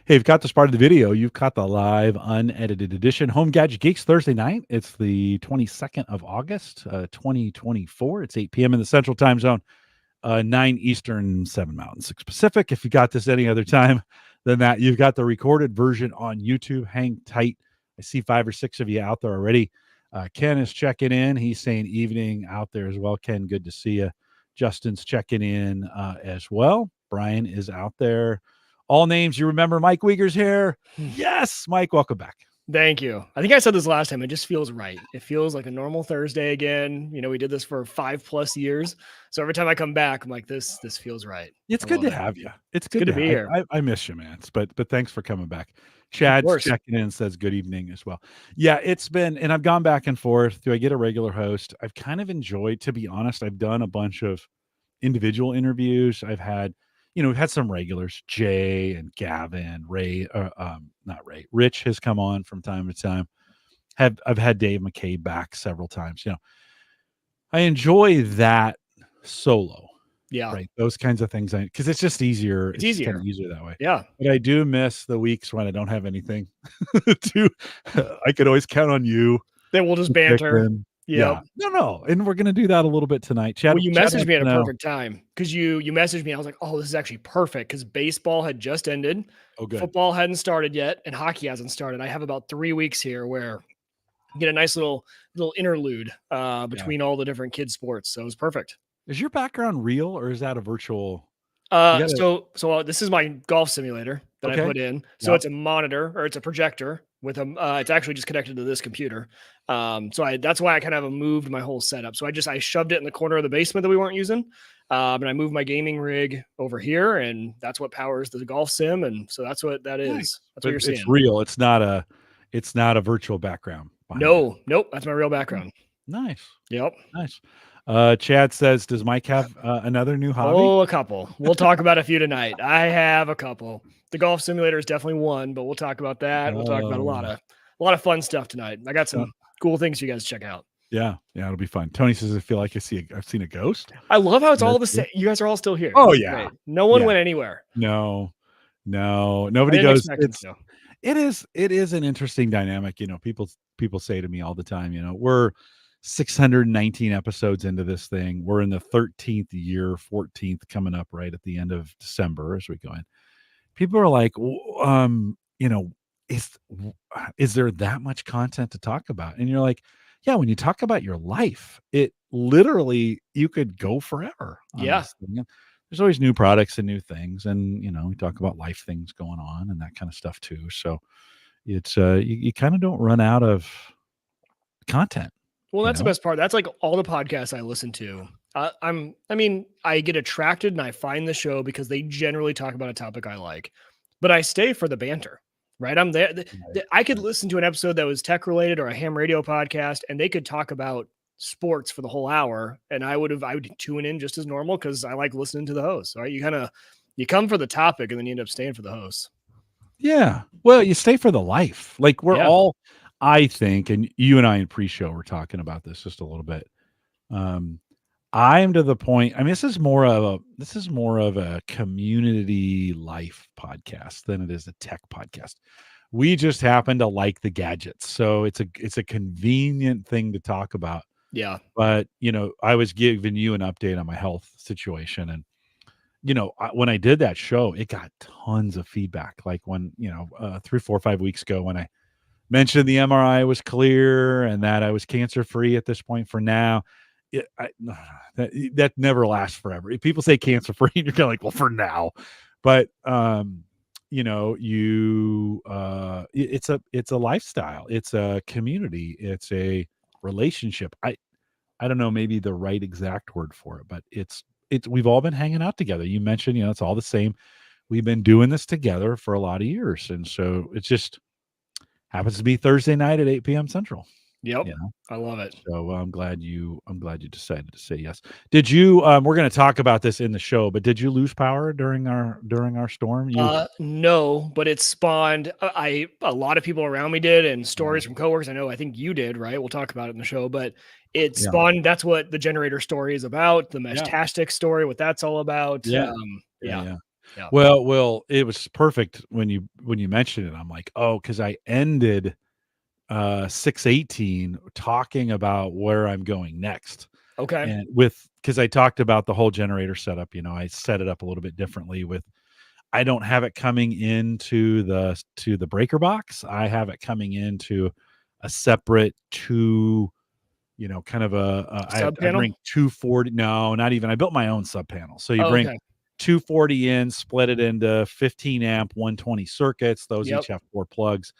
Hey, you've got this part of the video. You've got the live, unedited edition. Home Gadget Geeks Thursday night. It's the 22nd of August, 2024. It's 8 p.m. in the Central Time Zone, 9 Eastern, 7 Mountain, 6 Pacific. If you got this any other time than that, you've got the recorded version on YouTube. Hang tight. I see 5 or 6 of you out there already. Ken is checking in. He's saying evening out there as well. Ken, good to see you. Justin's checking in as well. Brian is out there. All names you remember. Mike Wieger's here. Yes, Mike, welcome back. Thank you. I think I said this last time. It just feels right. It feels like a normal Thursday again. You know, we did this for 5+ years. So every time I come back, I'm like, this feels right. It's good to have you. It's good to be here. I miss you, man. But thanks for coming back. Chad's checking in, says good evening as well. Yeah, it's been, and I've gone back and forth. Do I get a regular host? I've kind of enjoyed, to be honest, I've done a bunch of individual interviews. I've had, we've had some regulars, Jay and Gavin, Ray, not Ray, Rich has come on from time to time. I've had Dave McCabe back several times. I enjoy that solo. Yeah. Right. Those kinds of things. Because it's just easier. It's easier. Kind of easier that way. Yeah. But I do miss the weeks when I don't have anything I could always count on you. Then we'll just banter. Yeah. No. And we're going to do that a little bit tonight. Chad, well, you messaged me at a perfect time because you messaged me. I was like, oh, this is actually perfect because baseball had just ended. Oh, good. Football hadn't started yet and hockey hasn't started. I have about 3 weeks here where you get a nice little interlude between all the different kids sports. So it was perfect. Is your background real or is that a virtual? So this is my golf simulator that I put in. So it's a monitor or it's a projector with it's actually just connected to this computer. That's why I kind of moved my whole setup. So I shoved it in the corner of the basement that we weren't using. And I moved my gaming rig over here and that's what powers the golf sim. And so that's what that is. Nice. That's what you're seeing. It's real. It's not a virtual background. Nope. That's my real background. Nice. Yep. Nice. Chad says, does Mike have another new hobby? Oh, a couple. We'll talk about a few tonight. I have a couple. The golf simulator is definitely one, but we'll talk about that. We'll talk about a lot of fun stuff tonight. I got some cool things for you guys to check out. Yeah, it'll be fun. Tony says, I feel like I've seen a ghost. I love how it's all the same. You guys are all still here. Oh, yeah. Great. No one went anywhere. No, nobody goes. It is an interesting dynamic. People say to me all the time, we're 619 episodes into this thing. We're in the 13th year, 14th coming up right at the end of December as we go in. People are like, is there that much content to talk about? And you're like, yeah, when you talk about your life, it literally, you could go forever. Yeah. There's always new products and new things. And, we talk about life things going on and that kind of stuff too. So it's, you kind of don't run out of content. Well, that's the best part. That's like all the podcasts I listen to. I get attracted and I find the show because they generally talk about a topic I like, but I stay for the banter, right? I'm there. I could listen to an episode that was tech related or a ham radio podcast and they could talk about sports for the whole hour. And I would tune in just as normal because I like listening to the host. Right? You come for the topic and then you end up staying for the host. Yeah. Well, you stay for the life. Like we're all, I think, and you and I in pre-show were talking about this just a little bit. I'm to the point. I mean, this is more of a community life podcast than it is a tech podcast. We just happen to like the gadgets, so it's a convenient thing to talk about. Yeah. But I was giving you an update on my health situation, and when I did that show, it got tons of feedback. Like when 3, 4, 5 weeks ago, when I mentioned the MRI was clear and that I was cancer-free at this point for now. That never lasts forever. If people say cancer-free, you're kind of like, well, for now. But it's a lifestyle. It's a community. It's a relationship. I don't know, maybe the right exact word for it, but it's we've all been hanging out together. You mentioned, it's all the same. We've been doing this together for a lot of years, and so it's just happens to be Thursday night at 8 p.m. Central. Yep. I love it. So I'm glad you decided to say yes. Did you, we're going to talk about this in the show, but did you lose power during our storm? No, but it spawned, a lot of people around me did, and stories from coworkers. I think you did, right? We'll talk about it in the show, but it spawned, that's what the generator story is about. The Meshtastic story, what that's all about. Yeah. Yeah. Well, it was perfect when you mentioned it. I'm like, oh, because I ended 618 talking about where I'm going next. Okay. And because I talked about the whole generator setup, I set it up a little bit differently with I don't have it coming into the breaker box. I have it coming into a separate two, kind of Sub I panel. bring 240. No, not even. I built my own sub panel. So you Oh, bring okay. 240 in, split it into 15 amp, 120 circuits. Those Yep. each have 4 plugs.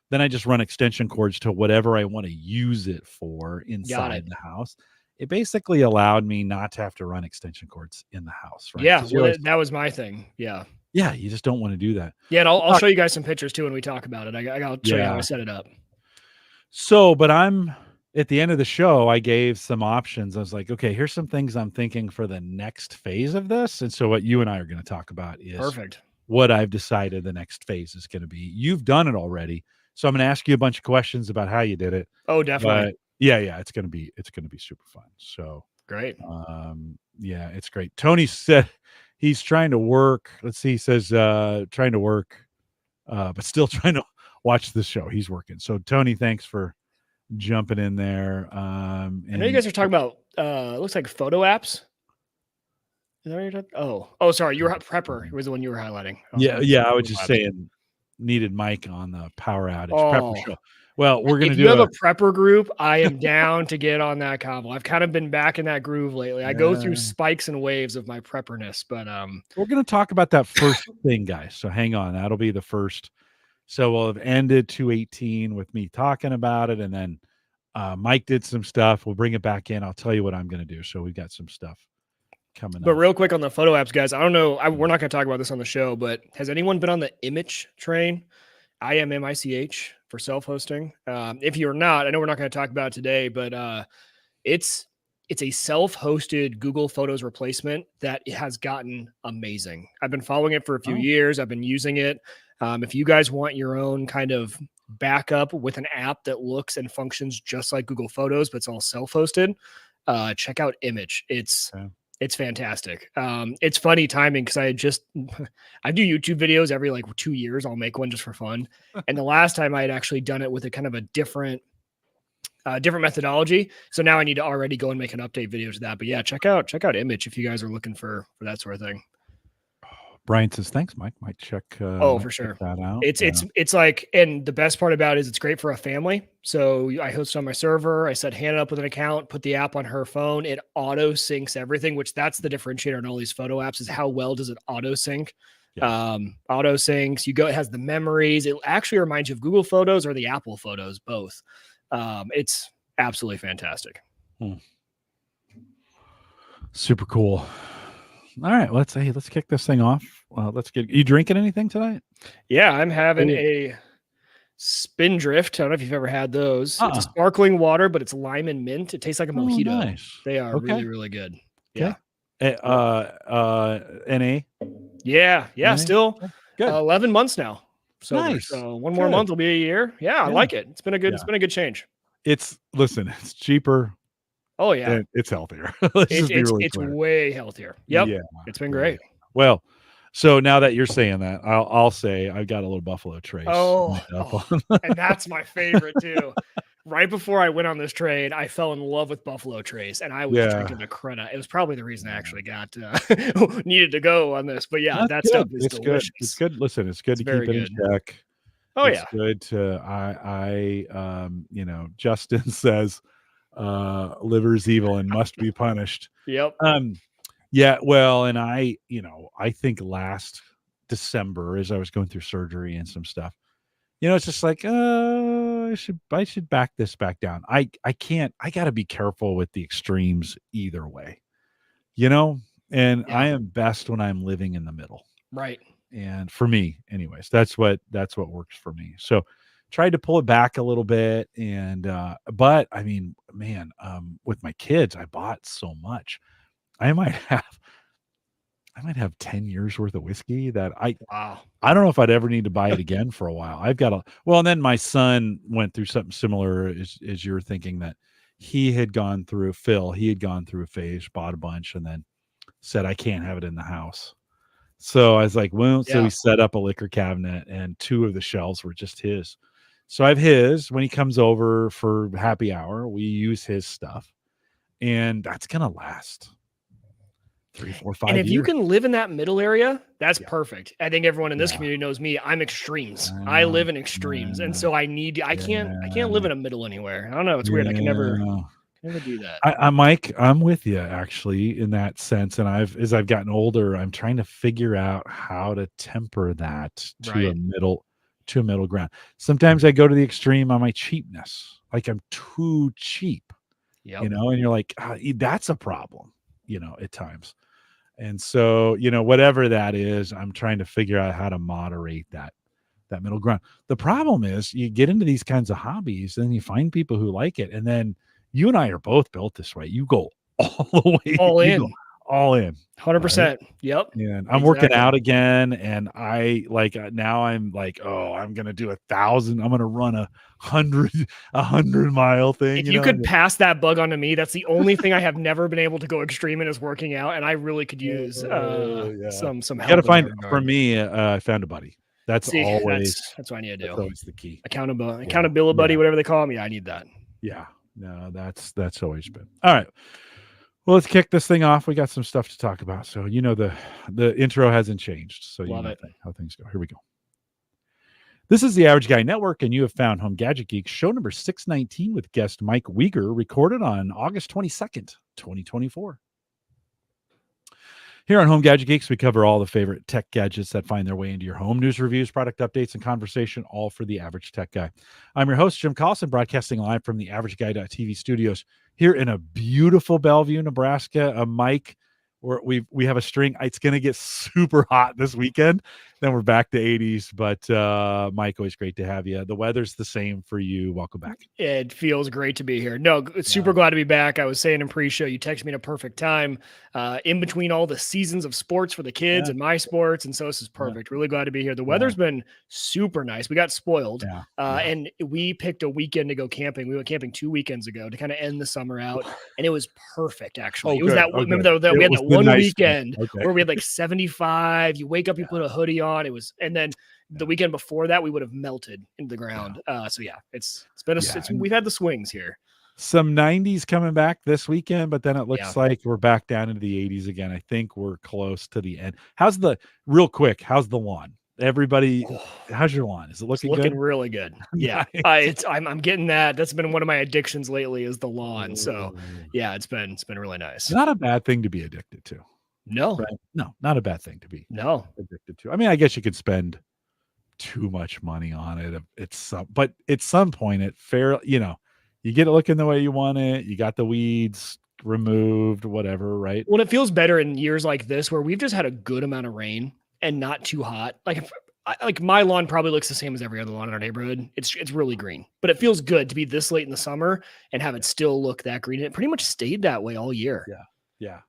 Then I just run extension cords to whatever I want to use it for Got it. inside the house. It basically allowed me not to have to run extension cords in the house, right? Yeah. Because you Well, always, that was my thing. Yeah. yeah, you just don't want to do that. Yeah. And I'll Uh, show you guys some pictures too when we talk about it. I'll show you how I Yeah. set it up. So, but I'm at the end of the show, I gave some options. I was like, okay, here's some things I'm thinking for the next phase of this. And so, what you and I are going to talk about is Perfect. what I've decided the next phase is going to be. You've done it already. So, I'm going to ask you a bunch of questions about how you did it. Oh, definitely. But yeah, it's going to be super fun. So, Great. yeah, it's great. Tony said he's trying to work. Let's see, he says trying to work, but still trying to watch the show. He's working. So, Tony, thanks for jumping in there. I know you And guys are talking about it looks like photo apps. Is that what you're talking? Oh, sorry. You were Prepper. It was the one you were highlighting. yeah, I was Photo just apps. saying needed Mike on the power outage Prepper Oh, show. Well, we're gonna if you do have a prepper group, I am down to get on that combo. I've kind of been back in that groove lately. I go through spikes and waves of my prepperness, but we're gonna talk about that first thing, guys. So hang on, that'll be the first. So we'll have ended 218 with me talking about it, and then Mike did some stuff. We'll bring it back in. I'll tell you what I'm gonna do. So we've got some stuff coming But up. real quick on the photo apps, guys, I don't know. We're not going to talk about this on the show, but has anyone been on the Image train? IMMICH for self-hosting. If you're not, I know we're not going to talk about it today, but it's a self-hosted Google Photos replacement that has gotten amazing. I've been following it for a few years. I've been using it. If you guys want your own kind of backup with an app that looks and functions just like Google Photos, but it's all self-hosted, check out Image. It's fantastic. It's funny timing because I do YouTube videos every like 2 years. I'll make one just for fun. And the last time I had actually done it with a kind of a different methodology. So now I need to already go and make an update video to that. But yeah, check out Image if you guys are looking for that sort of thing. Brian says thanks, Mike. Might check. For sure. That out. It's like, and the best part about it is it's great for a family. So I host on my server. I set Hannah up with an account, put the app on her phone. It auto syncs everything, which that's the differentiator on all these photo apps is how well does it auto sync. Yeah. Auto syncs. It has the memories. It actually reminds you of Google Photos or the Apple Photos, both. It's absolutely fantastic. Super cool. All right, let's kick this thing off. You drinking anything tonight? Yeah, I'm having a Spindrift. I don't know if you've ever had those. It's a sparkling water, but it's lime and mint. It tastes like a mojito. Nice. They are really, really good. Okay. Yeah. NA. Yeah. NA? Still Good. 11 months now. Nice. So one more month will be a year. Yeah, I like it. It's been a good change. It's cheaper. Oh yeah. It's healthier. It's way healthier. Yep. Yeah. It's been great. Well, so now that you're saying that, I'll say I've got a little Buffalo Trace. And that's my favorite too. Right before I went on this trade, I fell in love with Buffalo Trace, and I was drinking the Creta. It was probably the reason I actually got needed to go on this. But yeah, that stuff is delicious. It's good. Listen, it's good to keep it in check. Oh it's good to Justin says liver's evil and must be punished. Yep. Yeah, well, and I think last December as I was going through surgery and some stuff, it's just like, I should back this back down. I got to be careful with the extremes either way, and I am best when I'm living in the middle. Right. And for me, anyways, that's what works for me. So tried to pull it back a little bit. And, but I mean, man, with my kids, I bought so much. I might have 10 years worth of whiskey that I don't know if I'd ever need to buy it again for a while. And then my son went through something similar as you're thinking that he had gone through a phase, bought a bunch and then said, I can't have it in the house. So I was like, well, so Yeah. we set up a liquor cabinet and 2 of the shelves were just his. So I have his. When he comes over for happy hour, we use his stuff, and that's gonna last 3, 4, And 5 if you years. can live in that middle area, that's Yeah. perfect. I think everyone in this Yeah. community knows me. I'm extremes. I I know. live in extremes. And Yeah. so I need I can't live in a middle anywhere. I don't know. It's weird. I can Yeah. never do that. Mike, I'm with you actually in that sense. And as I've gotten older, I'm trying to figure out how to temper that Right. to a middle ground. Sometimes I go to the extreme on my cheapness. Like I'm too cheap, Yep. and you're like, that's a problem, at times. And so, whatever that is, I'm trying to figure out how to moderate that middle ground. The problem is you get into these kinds of hobbies and you find people who like it. And then you and I are both built this way. You go all the way, All you go in. all in. 100%. Yep. And I'm working out again. And I like, now I'm like, oh, I'm going to do 1,000. I'm going to run a 100-mile thing. If you could pass that bug on to me, that's the only thing I have never been able to go extreme in is working out. And I really could use some help. Got to find, for me, I found a buddy. That's what I need to do. That's always the key. Accountability buddy, whatever they call me. I need that. Yeah. No, that's always been. All right. Well, let's kick this thing off. We got some stuff to talk about. So, the intro hasn't changed. So Love it. How things go. Here we go. This is the Average Guy Network, and you have found Home Gadget Geeks, show number 619 with guest Mike Wieger, recorded on August 22nd, 2024. Here on Home Gadget Geeks, we cover all the favorite tech gadgets that find their way into your home. News, reviews, product updates, and conversation, all for the average tech guy. I'm your host, Jim Collison, broadcasting live from the AverageGuy.tv studios here in a beautiful Bellevue, Nebraska. Mike, we have a string. It's going to get super hot this weekend. Then we're back to 80s. But Mike, always great to have you. The weather's the same for you. Welcome back. It feels great to be here. No, super glad to be back. I was saying in pre-show, you texted me at a perfect time, in between all the seasons of sports for the kids and my sports. And so this is perfect. Really glad to be here. The weather's been super nice. We got spoiled. And we picked a weekend to go camping. We went camping 2 weekends ago to kind of end the summer out. And it was perfect, actually. It was remember that we had that one weekend where we had like 75. You wake up, you put a hoodie on. It was, and then the weekend before that, we would have melted into the ground. So yeah, it's been we've had the swings here. Some 90s coming back this weekend, but then it looks like we're back down into the 80s again. I think we're close to the end. How's the lawn? Everybody, how's your lawn? Is it looking good? Really good. Yeah. Nice. I'm getting that. That's been one of my addictions lately is the lawn. So yeah, it's been really nice. Not a bad thing to be addicted to. No, right? No, not a bad thing to be addicted to. I mean, I guess you could spend too much money on it. But at some point you get it looking the way you want it. You got the weeds removed, whatever, right? Well, it feels better in years like this where we've just had a good amount of rain and not too hot. Like my lawn probably looks the same as every other lawn in our neighborhood. It's really green, but it feels good to be this late in the summer and have it still look that green. It pretty much stayed that way all year. Yeah.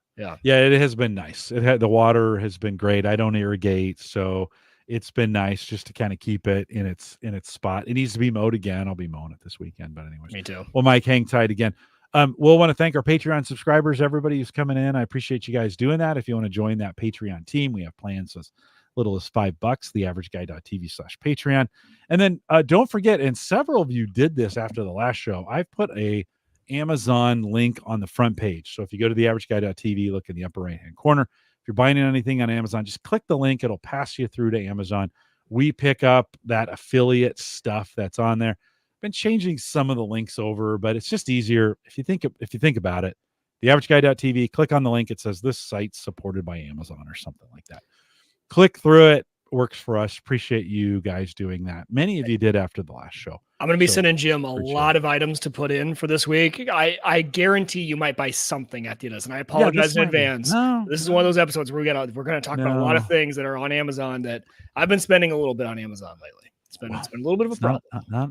It has been nice. The water has been great. I don't irrigate, so it's been nice just to kind of keep it in its spot. It needs to be mowed again. I'll be mowing it this weekend, but anyways. Me too. Well, Mike, hang tight again. We'll want to thank our Patreon subscribers, everybody who's coming in. I appreciate you guys doing that. If you want to join that Patreon team, we have plans as little as $5, theaverageguy.tv/Patreon. And then don't forget, and several of you did this after the last show, I've put a Amazon link on the front page. So if you go to theaverageguy.tv, look in the upper right-hand corner. If you're buying anything on Amazon, just click the link. It'll pass you through to Amazon. We pick up that affiliate stuff that's on there. Been changing some of the links over, but it's just easier if you think about it. Theaverageguy.tv, click on the link. It says this site's supported by Amazon or something like that. Click through it. Works for us. Appreciate you guys doing that. Many of you did after the last show. I'm going to be sending Jim a lot of items to put in for this week. I guarantee you might buy something at the end of this, and I apologize in advance. This is one of those episodes where we're going to talk about a lot of things that are on Amazon that I've been spending a little bit on Amazon lately. It's been a little bit of a problem.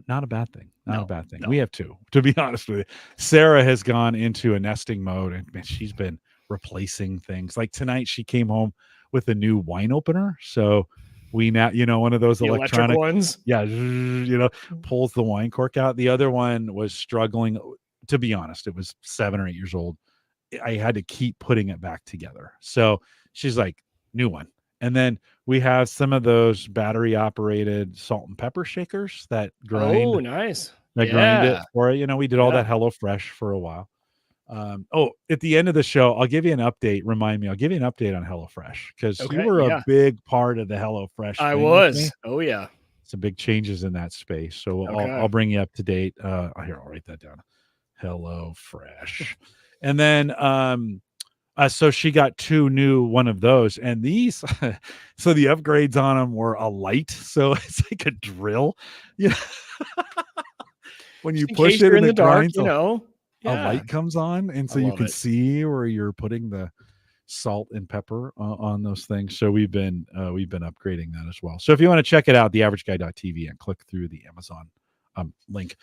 Not a bad thing. Not a bad thing. No. We have two, to be honest with you. Sarah has gone into a nesting mode, and man, she's been replacing things. Like tonight, she came home with a new wine opener. So we now, one of those electronic ones. Yeah. Pulls the wine cork out. The other one was struggling. To be honest, it was 7 or 8 years old. I had to keep putting it back together. So she's like, new one. And then we have some of those battery operated salt and pepper shakers that grind Oh, nice. it Yeah. for you. We did all that HelloFresh for a while. At the end of the show, I'll give you an update. Remind me, I'll give you an update on HelloFresh because you Okay. were a Yeah. big part of the HelloFresh I thing with me. was. Oh, yeah. Some big changes in that space. So Okay. I'll bring you up to date. I'll write that down. HelloFresh. And then so she got 2 new one of those, and these so the upgrades on them were a light, so it's like a drill. Yeah. When you Just in push case it you're and in the it dark, grinds, you know. a Yeah. light comes on, and I so you love can it. see where you're putting the salt and pepper on those things. So we've been upgrading that as well. So if you want to check it out, theaverageguy.tv, and click through the Amazon link.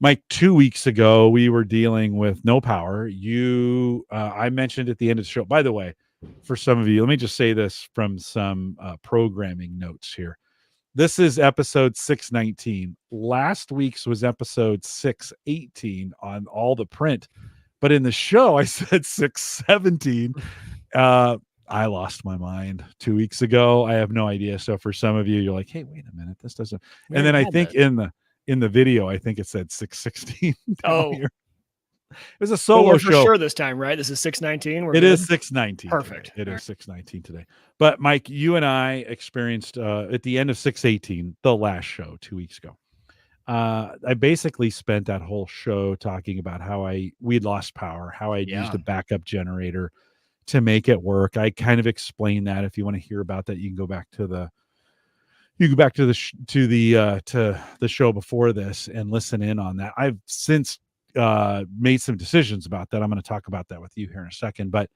Mike, 2 weeks ago we were dealing with no power. I mentioned at the end of the show, by the way, for some of you, let me just say this from some programming notes here. This is episode 619. Last week's was episode 618 on all the print, but in the show I said 617. I lost my mind 2 weeks ago. I have no idea. So for some of you, you're like, hey, wait a minute, this doesn't. And then I think in the video, I think it said 616 down here. It was a solo show. For sure this time, right? This is 619. It is 619. Perfect. It is 619 today. But Mike, you and I experienced at the end of 618, the last show 2 weeks ago. I basically spent that whole show talking about how we'd lost power, how I'd used a backup generator to make it work. I kind of explained that. If you want to hear about that, you can go back to the show before this and listen in on that. I've since made some decisions about that. I'm going to talk about that with you here in a second. But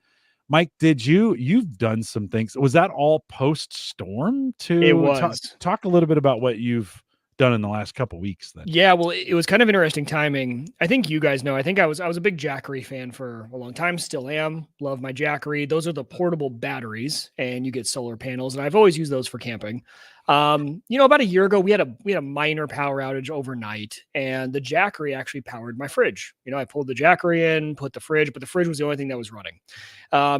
Mike, you've done some things. Was that all post storm? It was. Talk a little bit about what you've done in the last couple weeks then. Yeah, well, it was kind of interesting timing. I think you guys know. I think I was a big Jackery fan for a long time, still am. Love my Jackery. Those are the portable batteries, and you get solar panels, and I've always used those for camping. About a year ago, we had a minor power outage overnight, and the Jackery actually powered my fridge. I pulled the Jackery in, put the fridge, but the fridge was the only thing that was running.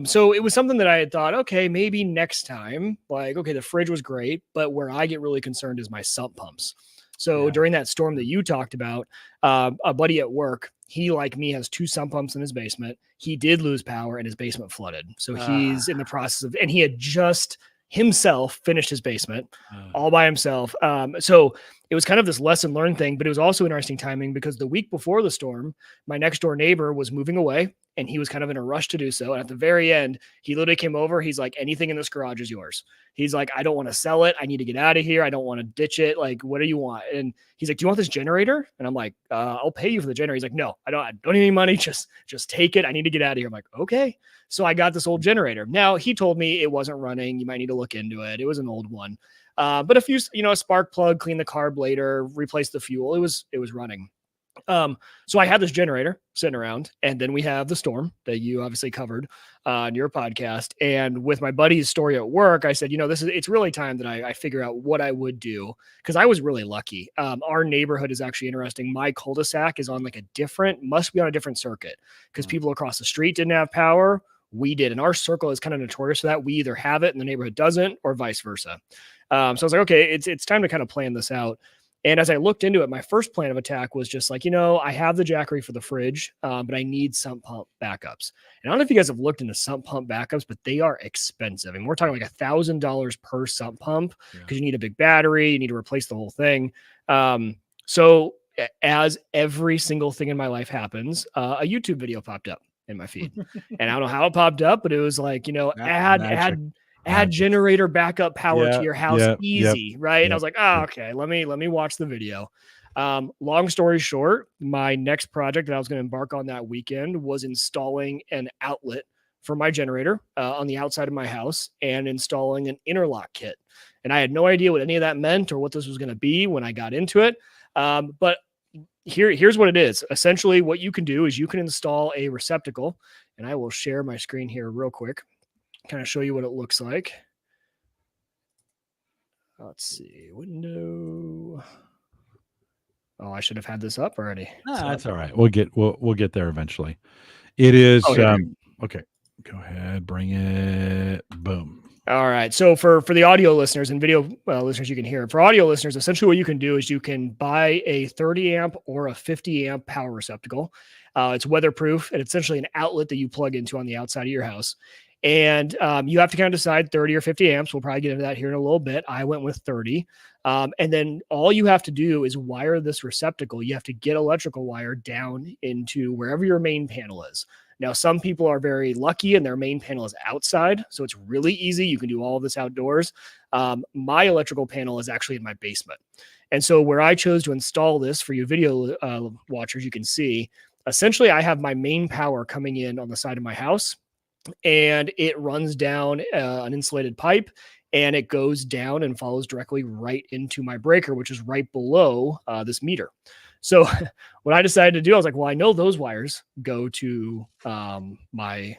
So it was something that I had thought, okay, maybe next time, the fridge was great, but where I get really concerned is my sump pumps. So during that storm that you talked about, a buddy at work, he, like me, has 2 sump pumps in his basement. He did lose power and his basement flooded. So he's in the process of, and he had just himself finished his basement all by himself. So it was kind of this lesson learned thing, but it was also interesting timing because the week before the storm, my next door neighbor was moving away and he was kind of in a rush to do so. And at the very end, he literally came over. He's like, anything in this garage is yours. He's like, I don't want to sell it. I need to get out of here. I don't want to ditch it. Like, what do you want? And he's like, do you want this generator? And I'm like, I'll pay you for the generator. He's like, no, I don't need any money. Just take it. I need to get out of here. I'm like, okay. So I got this old generator. Now he told me it wasn't running. You might need to look into it. It was an old one. But if you, a spark plug, clean the carb later, replace the fuel, it was running. So I had this generator sitting around, and then we have the storm that you obviously covered on your podcast. And with my buddy's story at work, I said, it's really time that I figure out what I would do. Cause I was really lucky. Our neighborhood is actually interesting. My cul-de-sac is on must be on a different circuit because people across the street didn't have power. We did. And our circle is kind of notorious for that. We either have it and the neighborhood doesn't, or vice versa. So I was like, okay, it's time to kind of plan this out. And as I looked into it, my first plan of attack was just like, I have the Jackery for the fridge, but I need sump pump backups. And I don't know if you guys have looked into sump pump backups, but they are expensive. And we're talking like $1,000 per sump pump because you need a big battery, you need to replace the whole thing. So as every single thing in my life happens, a YouTube video popped up in my feed. And I don't know how it popped up, but it was like, add generator backup power to your house easy, right? And I was like, okay, let me watch the video. Long story short, my next project that I was going to embark on that weekend was installing an outlet for my generator on the outside of my house and installing an interlock kit. And I had no idea what any of that meant or what this was going to be when I got into it. But here's what it is. Essentially, what you can do is you can install a receptacle, and I will share my screen here real quick, kind of show you what it looks like. Let's see, window. Oh, I should have had this up already. That's all right. We'll get there eventually. It is okay. Go ahead, bring it. Boom. All right. So for the audio listeners and video listeners, you can hear it. For audio listeners, essentially what you can do is you can buy a 30 amp or a 50 amp power receptacle. It's weatherproof, and it's essentially an outlet that you plug into on the outside of your house. And you have to kind of decide 30 or 50 amps. We'll probably get into that here in a little bit. I went with 30. And then all you have to do is wire this receptacle. You have to get electrical wire down into wherever your main panel is. Now, some people are very lucky and their main panel is outside, so it's really easy. You can do all of this outdoors. My electrical panel is actually in my basement. And so where I chose to install this for you video watchers, you can see, essentially I have my main power coming in on the side of my house, and it runs down an insulated pipe, and it goes down and follows directly right into my breaker, which is right below this meter. So what I decided to do, I was like, well, I know those wires go to my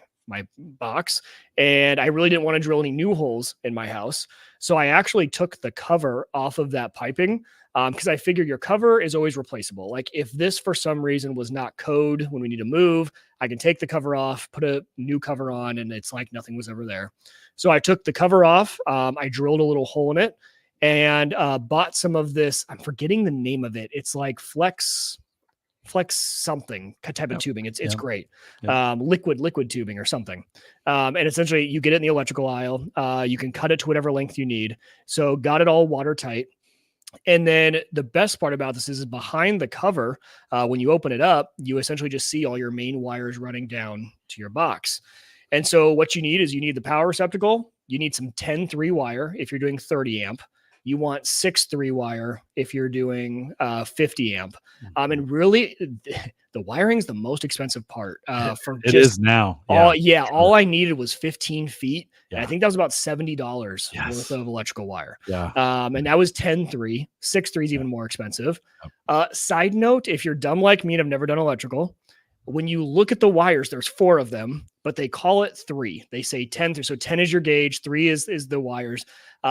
box, and I really didn't want to drill any new holes in my house. So I actually took the cover off of that piping because I figured your cover is always replaceable. Like if this for some reason was not code when we need to move, I can take the cover off, put a new cover on, and it's like nothing was ever there. So I took the cover off. I drilled a little hole in it, and bought some of this. I'm forgetting the name of it. It's like flex something type of tubing. It's great. Liquid tubing or something. And essentially you get it in the electrical aisle. You can cut it to whatever length you need. So got it all watertight. And then the best part about this is behind the cover, when you open it up, you essentially just see all your main wires running down to your box. And so what you need is you need the power receptacle. You need some 10-3 wire if you're doing 30 amp. You want 6-3 wire if you're doing 50 amp. And really, the wiring's the most expensive part. It is now. All I needed was 15 feet. Yeah. And I think that was about $70 worth of electrical wire. Yeah. And that was 10-3. 6-3 is even more expensive. Side note, if you're dumb like me and have never done electrical, when you look at the wires, there's 4 of them, but they call it 3. They say 10 through. So 10 is your gauge. 3 is the wires.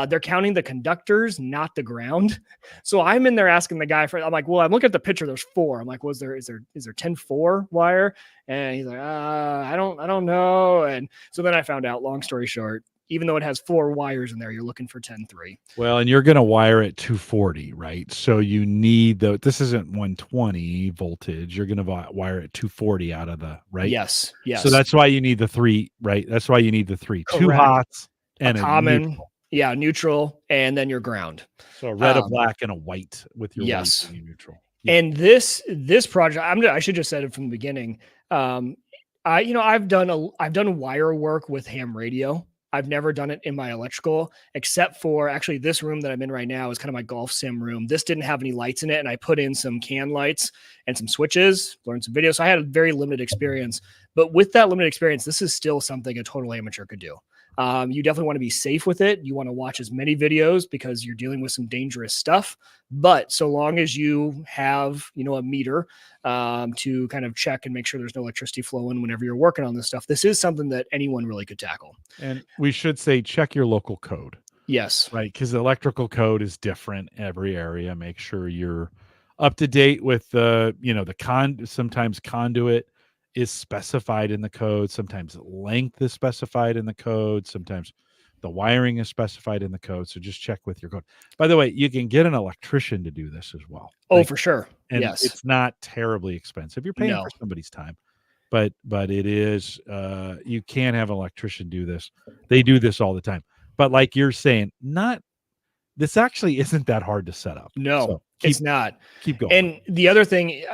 They're counting the conductors, not the ground. So I'm in there asking the guy I'm like, well, I'm looking at the picture. There's 4. I'm like, is there 10-4 wire? And he's like, I don't know. And so then I found out, long story short, even though it has 4 wires in there, you're looking for 10-3. Well, and you're going to wire it 240, right? So you need this isn't 120 voltage. You're going to wire it 240 out of the, right? Yes. So that's why you need the 3, right? That's why you need the 3. Correct. 2 hots and a common neutral. Yeah, neutral, and then your ground. So a red, a black, and a white with your white and your neutral. Yeah. And this project, I should just said it from the beginning. I've done wire work with ham radio. I've never done it in my electrical, except for actually this room that I'm in right now is kind of my golf sim room. This didn't have any lights in it, and I put in some can lights and some switches, learned some videos. So I had a very limited experience. But with that limited experience, this is still something a total amateur could do. You definitely want to be safe with it. You want to watch as many videos because you're dealing with some dangerous stuff. But so long as you have, a meter to kind of check and make sure there's no electricity flowing whenever you're working on this stuff, this is something that anyone really could tackle. And we should say, check your local code. Yes. Right. Because the electrical code is different every area. Make sure you're up to date with sometimes conduit is specified in the code. Sometimes length is specified in the code. Sometimes the wiring is specified in the code. So just check with your code. By the way, you can get an electrician to do this as well. Oh, for sure. And yes. It's not terribly expensive. You're paying for somebody's time, but it is, you can have an electrician do this. They do this all the time. But like you're saying, this actually isn't that hard to set up. No, so it's not. Keep going. And the other thing,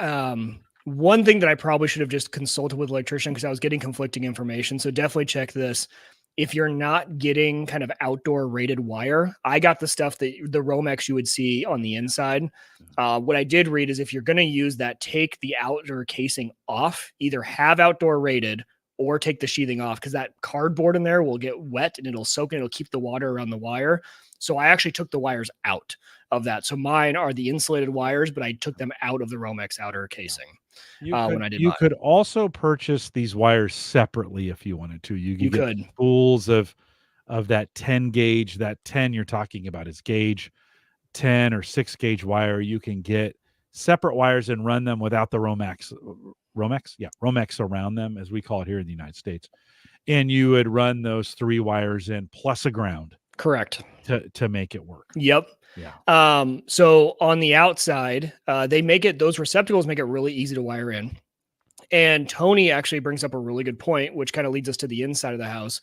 one thing that I probably should have just consulted with an electrician because I was getting conflicting information. So definitely check this. If you're not getting kind of outdoor rated wire, I got the stuff the Romex you would see on the inside. What I did read is if you're going to use that, take the outdoor casing off, either have outdoor rated or take the sheathing off because that cardboard in there will get wet and it'll soak and it'll keep the water around the wire. So I actually took the wires out of that. So mine are the insulated wires, but I took them out of the Romex outer casing. You could also purchase these wires separately if you wanted to. You could get spools of that 10 gauge. That 10 you're talking about is gauge 10 or 6 gauge wire. You can get separate wires and run them without the Romex Romex around them, as we call it here in the United States. And you would run those 3 wires in plus a ground. Correct. To make it work. Yep. Yeah. So on the outside, those receptacles make it really easy to wire in. And Tony actually brings up a really good point, which kind of leads us to the inside of the house.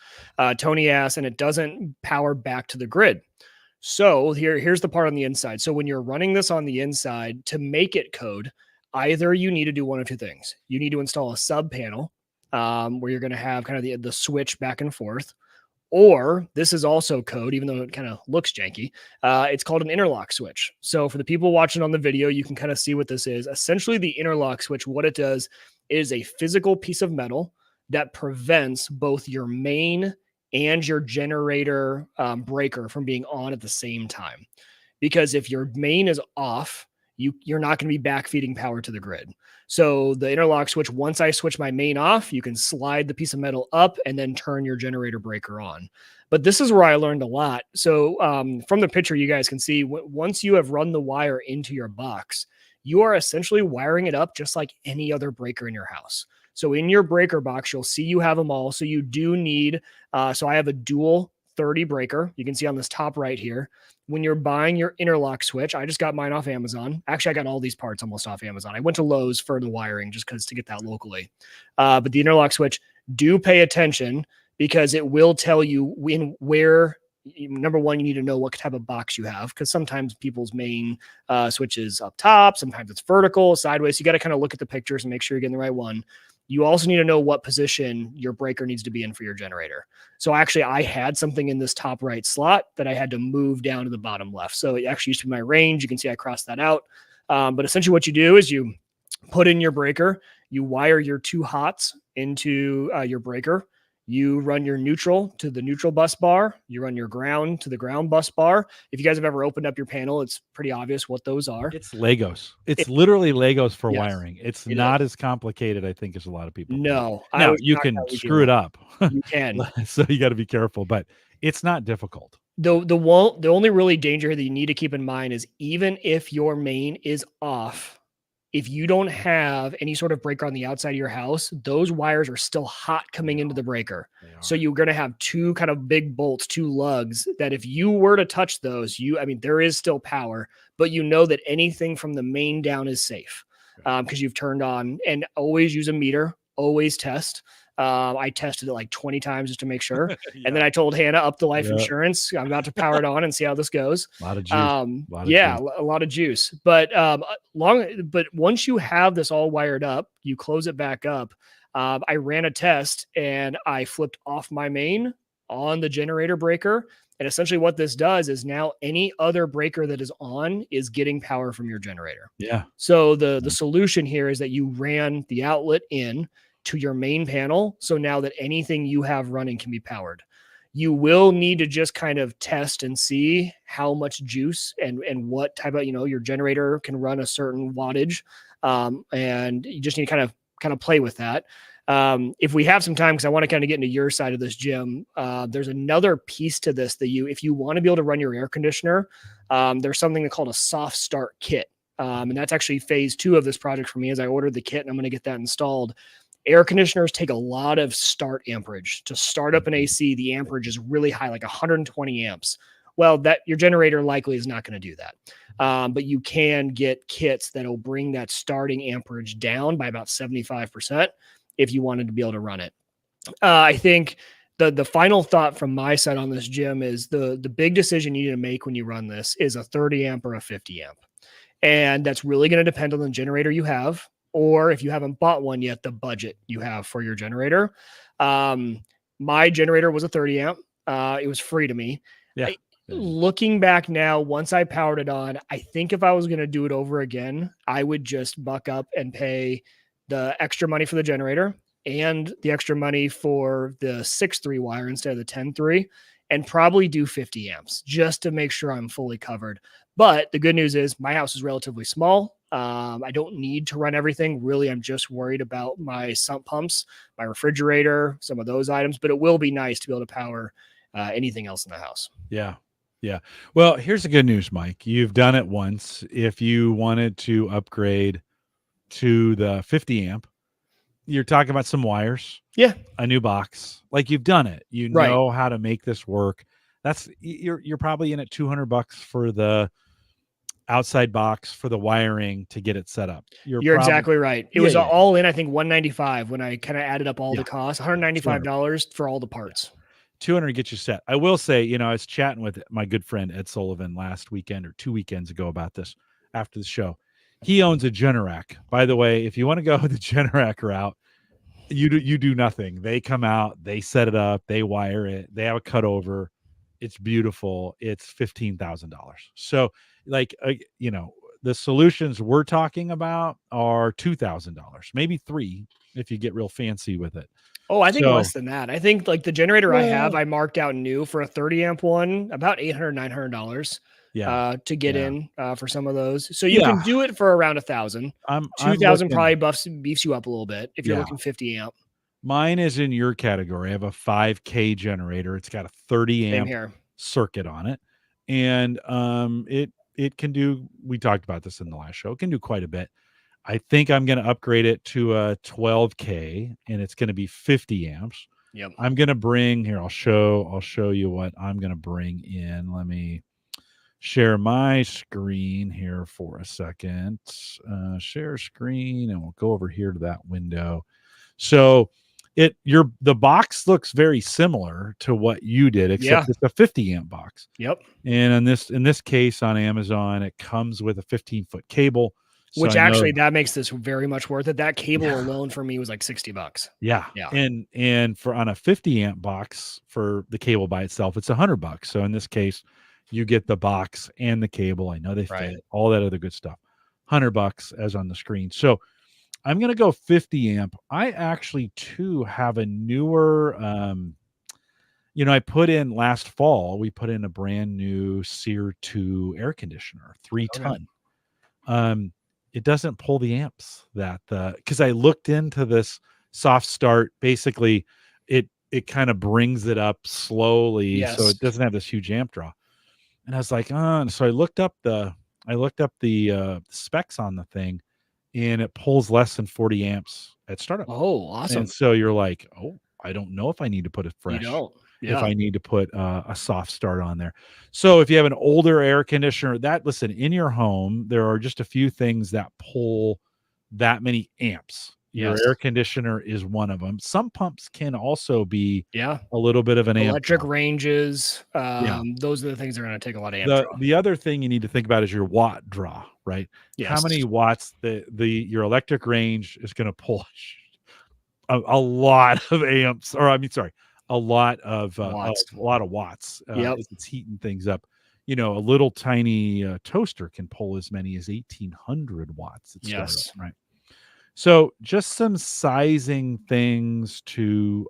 Tony asks, and it doesn't power back to the grid. So here's the part on the inside. So when you're running this on the inside, to make it code, either you need to do one of two things. You need to install a sub panel where you're going to have kind of the switch back and forth. Or this is also code, even though it kind of looks janky. It's called an interlock switch. So for the people watching on the video, you can kind of see what this is. Essentially, the interlock switch, what it does is a physical piece of metal that prevents both your main and your generator breaker from being on at the same time. Because if your main is off, you're not going to be backfeeding power to the grid. So the interlock switch, once I switch my main off, you can slide the piece of metal up and then turn your generator breaker on. But this is where I learned a lot. So from the picture, you guys can see once you have run the wire into your box, you are essentially wiring it up just like any other breaker in your house. So in your breaker box, you'll see you have them all. So you do need, so I have a dual 30 breaker. You can see on this top right here. When you're buying your interlock switch, I just got mine off Amazon. Actually, I got all these parts almost off Amazon. I went to Lowe's for the wiring just because to get that locally. But the interlock switch, do pay attention because it will tell you where, number one, you need to know what type of box you have because sometimes people's main switch is up top. Sometimes it's vertical, sideways. So you got to kind of look at the pictures and make sure you're getting the right one. You also need to know what position your breaker needs to be in for your generator. So actually, I had something in this top right slot that I had to move down to the bottom left. So it actually used to be my range. You can see I crossed that out. But essentially what you do is you put in your breaker, you wire your 2 hots into your breaker. You run your neutral to the neutral bus bar. You run your ground to the ground bus bar. If you guys have ever opened up your panel, it's pretty obvious what those are. It's Legos. It's literally Legos for Yes, wiring. It's not as complicated, I think, as a lot of people. No. Now, you can screw it up. You can. So you got to be careful, but it's not difficult. The only really danger that you need to keep in mind is even if your main is off, if you don't have any sort of breaker on the outside of your house, those wires are still hot coming into the breaker. So you're going to have 2 kind of big bolts, 2 lugs that if you were to touch those, there is still power, but you know that anything from the main down is safe because you've turned on. And always use a meter, always test. I tested it like 20 times just to make sure. And then I told Hannah, up the life insurance. I'm about to power it on and see how this goes. A lot of juice. A lot of juice. But once you have this all wired up, you close it back up. I ran a test and I flipped off my main on the generator breaker. And essentially what this does is now any other breaker that is on is getting power from your generator. Yeah. So the solution here is that you ran the outlet in to your main panel. So now that anything you have running can be powered. You will need to just kind of test and see how much juice and what type of, your generator can run a certain wattage. And you just need to kind of play with that. If we have some time, because I want to kind of get into your side of this, Jim, there's another piece to this that if you want to be able to run your air conditioner, there's something called a soft start kit. And that's actually phase 2 of this project for me as I ordered the kit and I'm going to get that installed. Air conditioners take a lot of start amperage. To start up an AC, the amperage is really high, like 120 amps. Well, that your generator likely is not going to do that. But you can get kits that will bring that starting amperage down by about 75% if you wanted to be able to run it. I think the final thought from my side on this, Jim, is the big decision you need to make when you run this is a 30 amp or a 50 amp. And that's really going to depend on the generator you have, or if you haven't bought one yet, the budget you have for your generator. My generator was a 30 amp. It was free to me. Yeah. Looking back now, once I powered it on, I think if I was going to do it over again, I would just buck up and pay the extra money for the generator and the extra money for the 6.3 wire instead of the 10.3 and probably do 50 amps just to make sure I'm fully covered. But the good news is my house is relatively small. I don't need to run everything. Really, I'm just worried about my sump pumps, my refrigerator, some of those items, but it will be nice to be able to power anything else in the house. Yeah. Yeah. Well, here's the good news, Mike. You've done it once. If you wanted to upgrade to the 50 amp, you're talking about some wires, Yeah. a new box. Like you've done it. You Right. know how to make this work. That's you're probably in at $200 for the outside box for the wiring to get it set up. You're exactly right. It was yeah. all in, I think, 195 when I kind of added up all Yeah. the costs. Yeah, 200. $195 for all the parts. 200 get you set. I will say, I was chatting with my good friend Ed Sullivan last weekend or 2 weekends ago about this after the show. He owns a Generac. By the way, if you want to go the Generac route, you do nothing. They come out, they set it up, they wire it, they have a cutover. It's beautiful. It's $15,000. So, like, the solutions we're talking about are $2,000, maybe $3,000 if you get real fancy with it. Oh, I think So, less than that. I think like the generator I have, well, I marked out new for a 30 amp one, about $800, $900 yeah, to get yeah, in for some of those. So you yeah. can do it for around 1,000. I'm 2,000 looking. probably beefs you up a little bit if you're Yeah, looking 50 amp. mine is in your category. I have a 5K generator. It's got a 30 Same amp here. circuit on it, and it can do. We talked about this in the last show. It can do quite a bit. I think I'm going to upgrade it to a 12K, and it's going to be 50 amps. Yep. I'm going to bring here. I'll show you what I'm going to bring in. Let me share my screen here for a second. Share screen, and we'll go over here to that window. So the box looks very similar to what you did, except it's a 50 amp box. Yep. And in this case on Amazon, it comes with a 15-foot cable. So Which actually that makes this very much worth it. That cable alone for me was like $60. Yeah. And for on a 50 amp box for the cable by itself, it's $100. So in this case, you get the box and the cable. I know they fit all that other good stuff. $100 as on the screen. So I'm going to go 50 amp. I actually too have a newer, I put in last fall, we put in a brand new Sear 2 air conditioner, 3-ton. It doesn't pull the amps because I looked into this soft start. Basically, it kind of brings it up slowly, so it doesn't have this huge amp draw. And I was like, so I looked up the specs on the thing, and it pulls less than 40 amps at startup. Oh, awesome! And so you're like, oh, I don't know if I need to put it fresh. You don't. If I need to put a soft start on there. So if you have an older air conditioner, listen, in your home, there are just a few things that pull that many amps. Your air conditioner is one of them. Some pumps can also be a little bit of an electric amp ranges. Those are the things that are going to take a lot of amp draw. The other thing you need to think about is your watt draw, right? Yes. How many watts your electric range is going to pull a lot of amps, or a lot of watts. If it's heating things up. A little tiny toaster can pull as many as 1,800 watts at startup, right? So just some sizing things to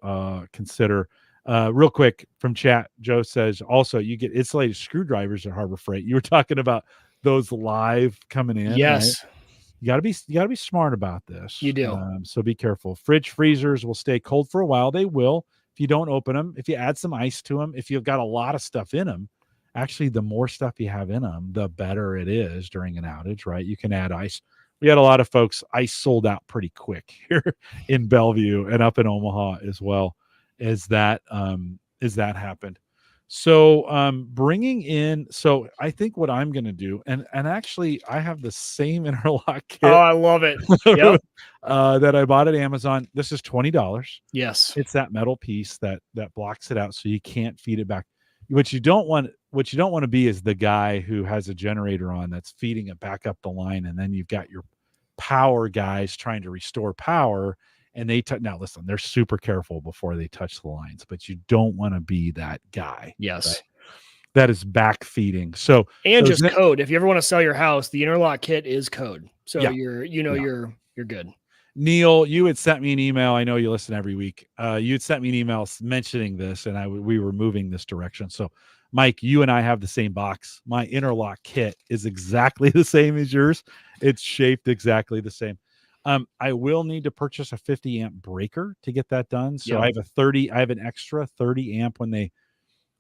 consider. Real quick from chat, Joe says also you get insulated screwdrivers at Harbor Freight. You were talking about those live coming in. Yes. Right? You gotta be smart about this. You do. So be careful. Fridge freezers will stay cold for a while. They will. If you don't open them, if you add some ice to them, if you've got a lot of stuff in them, actually, the more stuff you have in them, the better it is during an outage, right? You can add ice. We had a lot of folks, ice sold out pretty quick here in Bellevue and up in Omaha as well as that happened. So bringing in, so I think what I'm going to do, and actually I have the same Interlock kit. Oh, I love it. Yep. That I bought at Amazon. This is $20. Yes. It's that metal piece that blocks it out so you can't feed it back. What you don't want to be is the guy who has a generator on that's feeding it back up the line, and then you've got your power guys trying to restore power, and now listen, they're super careful before they touch the lines, but you don't want to be that guy. Yes. Right? That is back feeding. So just code. If you ever want to sell your house, the Interlock kit is code. So you're good. Neil, you had sent me an email. I know you listen every week. You had sent me an email mentioning this, and we were moving this direction. So, Mike, you and I have the same box. My Interlock kit is exactly the same as yours. It's shaped exactly the same. I will need to purchase a 50 amp breaker to get that done. So I have an extra 30 amp when they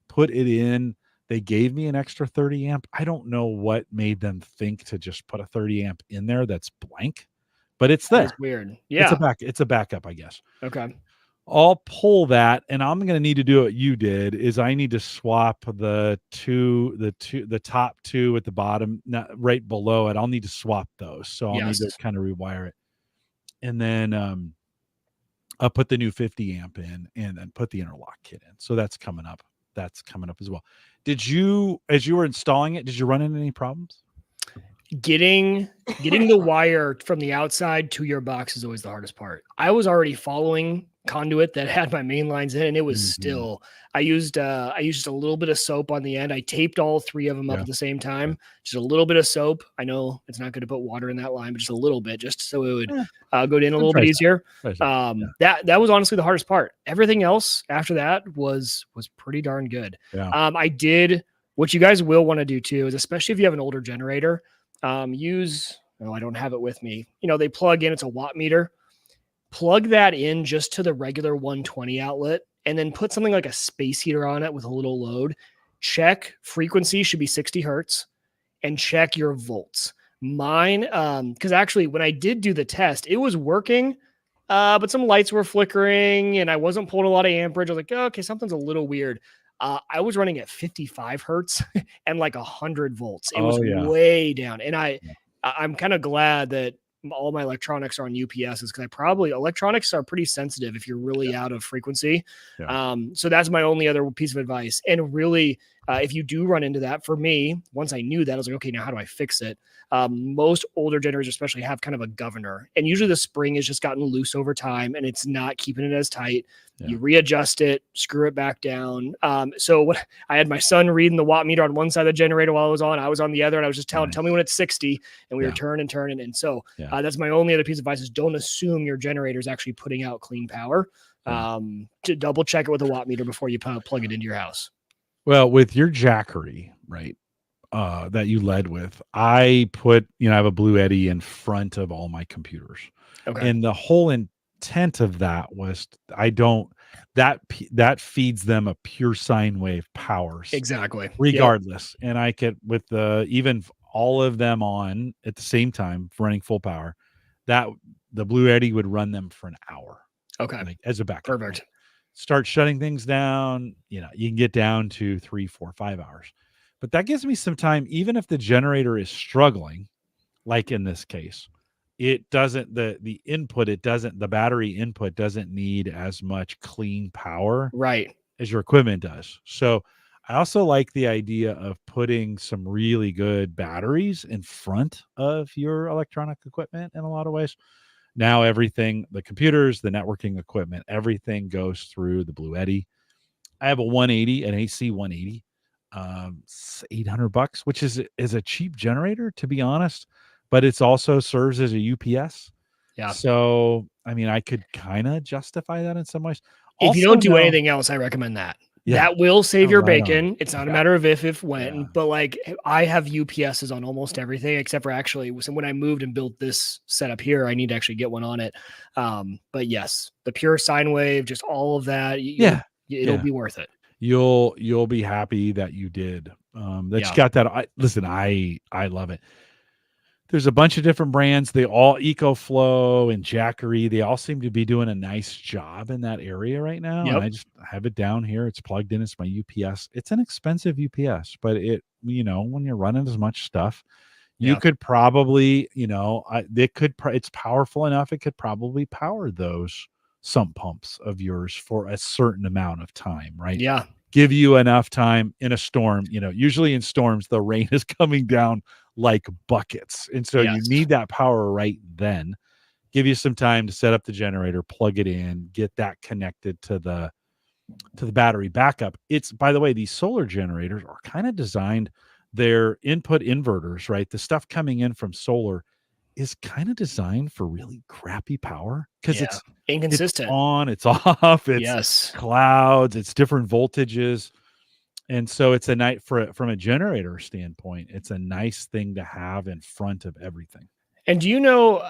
put it in. They gave me an extra 30 amp. I don't know what made them think to just put a 30 amp in there that's blank. but it's That is there. weird. It's a Yeah. backup, I guess. Okay. I'll pull that, and I'm going to need to do what you did. Is I need to swap the top two at the bottom, not right below it. I'll need to swap those, so I'll need Yes. to kind of rewire it, and then I'll put the new 50 amp in, and then put the interlock kit in. So that's coming up. That's coming up as well. Did you, as you were installing it, did you run into any problems? Getting the wire from the outside to your box is always the hardest part. I was already following conduit that had my main lines in, and it was still, I used just a little bit of soap on the end. I taped all three of them up at the same time, just a little bit of soap. I know it's not good to put water in that line, but just a little bit, just so it would go in a little bit easier. That was honestly the hardest part. Everything else after that was pretty darn good. I did what you guys will want to do too, is especially if you have an older generator, I don't have it with me. They plug in, it's a watt meter. Plug that in just to the regular 120 outlet, and then put something like a space heater on it with a little load. Check frequency should be 60 hertz, and check your volts. Mine, because actually when I did do the test, it was working, but some lights were flickering, and I wasn't pulling a lot of amperage. I was like, oh, okay, something's a little weird. I was running at 55 hertz and like 100 volts. It was way down. And I'm kind of glad that all my electronics are on UPSs, because electronics are pretty sensitive if you're really out of frequency. So that's my only other piece of advice. And really, if you do run into that, for me, once I knew that, I was like, okay, now how do I fix it? Most older generators especially have kind of a governor, and usually the spring has just gotten loose over time and it's not keeping it as tight. You readjust it, screw it back down. So what I had my son reading the watt meter on one side of the generator while I was on the other, and I was just tell me when it's 60, and we were turning. And so that's my only other piece of advice, is don't assume your generator is actually putting out clean power. To double check it with a watt meter before you plug it into your house. Well, with your Jackery, right, that you led with, I put, I have a Blue Eddy in front of all my computers. Okay. And the whole intent of that was that feeds them a pure sine wave power. Exactly. Regardless. And I could, with even all of them on at the same time running full power, that the Blue Eddy would run them for an hour. Okay. Like, as a backup. Perfect. Start shutting things down, you can get down to 3, 4, 5 hours. But that gives me some time, even if the generator is struggling, like in this case, it doesn't, the battery input doesn't need as much clean power as your equipment does. So I also like the idea of putting some really good batteries in front of your electronic equipment in a lot of ways. Now everything, the computers, the networking equipment, everything goes through the Blue Eddy. I have a 180, an AC 180, $800, which is a cheap generator, to be honest, but it's also serves as a UPS. So, I could kind of justify that in some ways. If you don't do anything else, I recommend that. That will save your bacon. It's not a matter of if, when, but like I have UPSs on almost everything, except for actually when I moved and built this setup here, I need to actually get one on it. But yes, the pure sine wave, just all of that. It'll be worth it. You'll be happy that you did. You got that. I love it. There's a bunch of different brands. They all, EcoFlow and Jackery, they all seem to be doing a nice job in that area right now. And I just have it down here. It's plugged in. It's my UPS. It's an expensive UPS, but when you're running as much stuff, you could probably, it's powerful enough. It could probably power those sump pumps of yours for a certain amount of time, right? Yeah. Give you enough time in a storm. Usually in storms, the rain is coming down like buckets. And so you need that power right then. Give you some time to set up the generator, plug it in, get that connected to the battery backup. It's, by the way, these solar generators are kind of designed, their input inverters, right? The stuff coming in from solar is kind of designed for really crappy power, because it's inconsistent. It's on, it's off, it's clouds, it's different voltages. And so it's from a generator standpoint, it's a nice thing to have in front of everything. And do you know,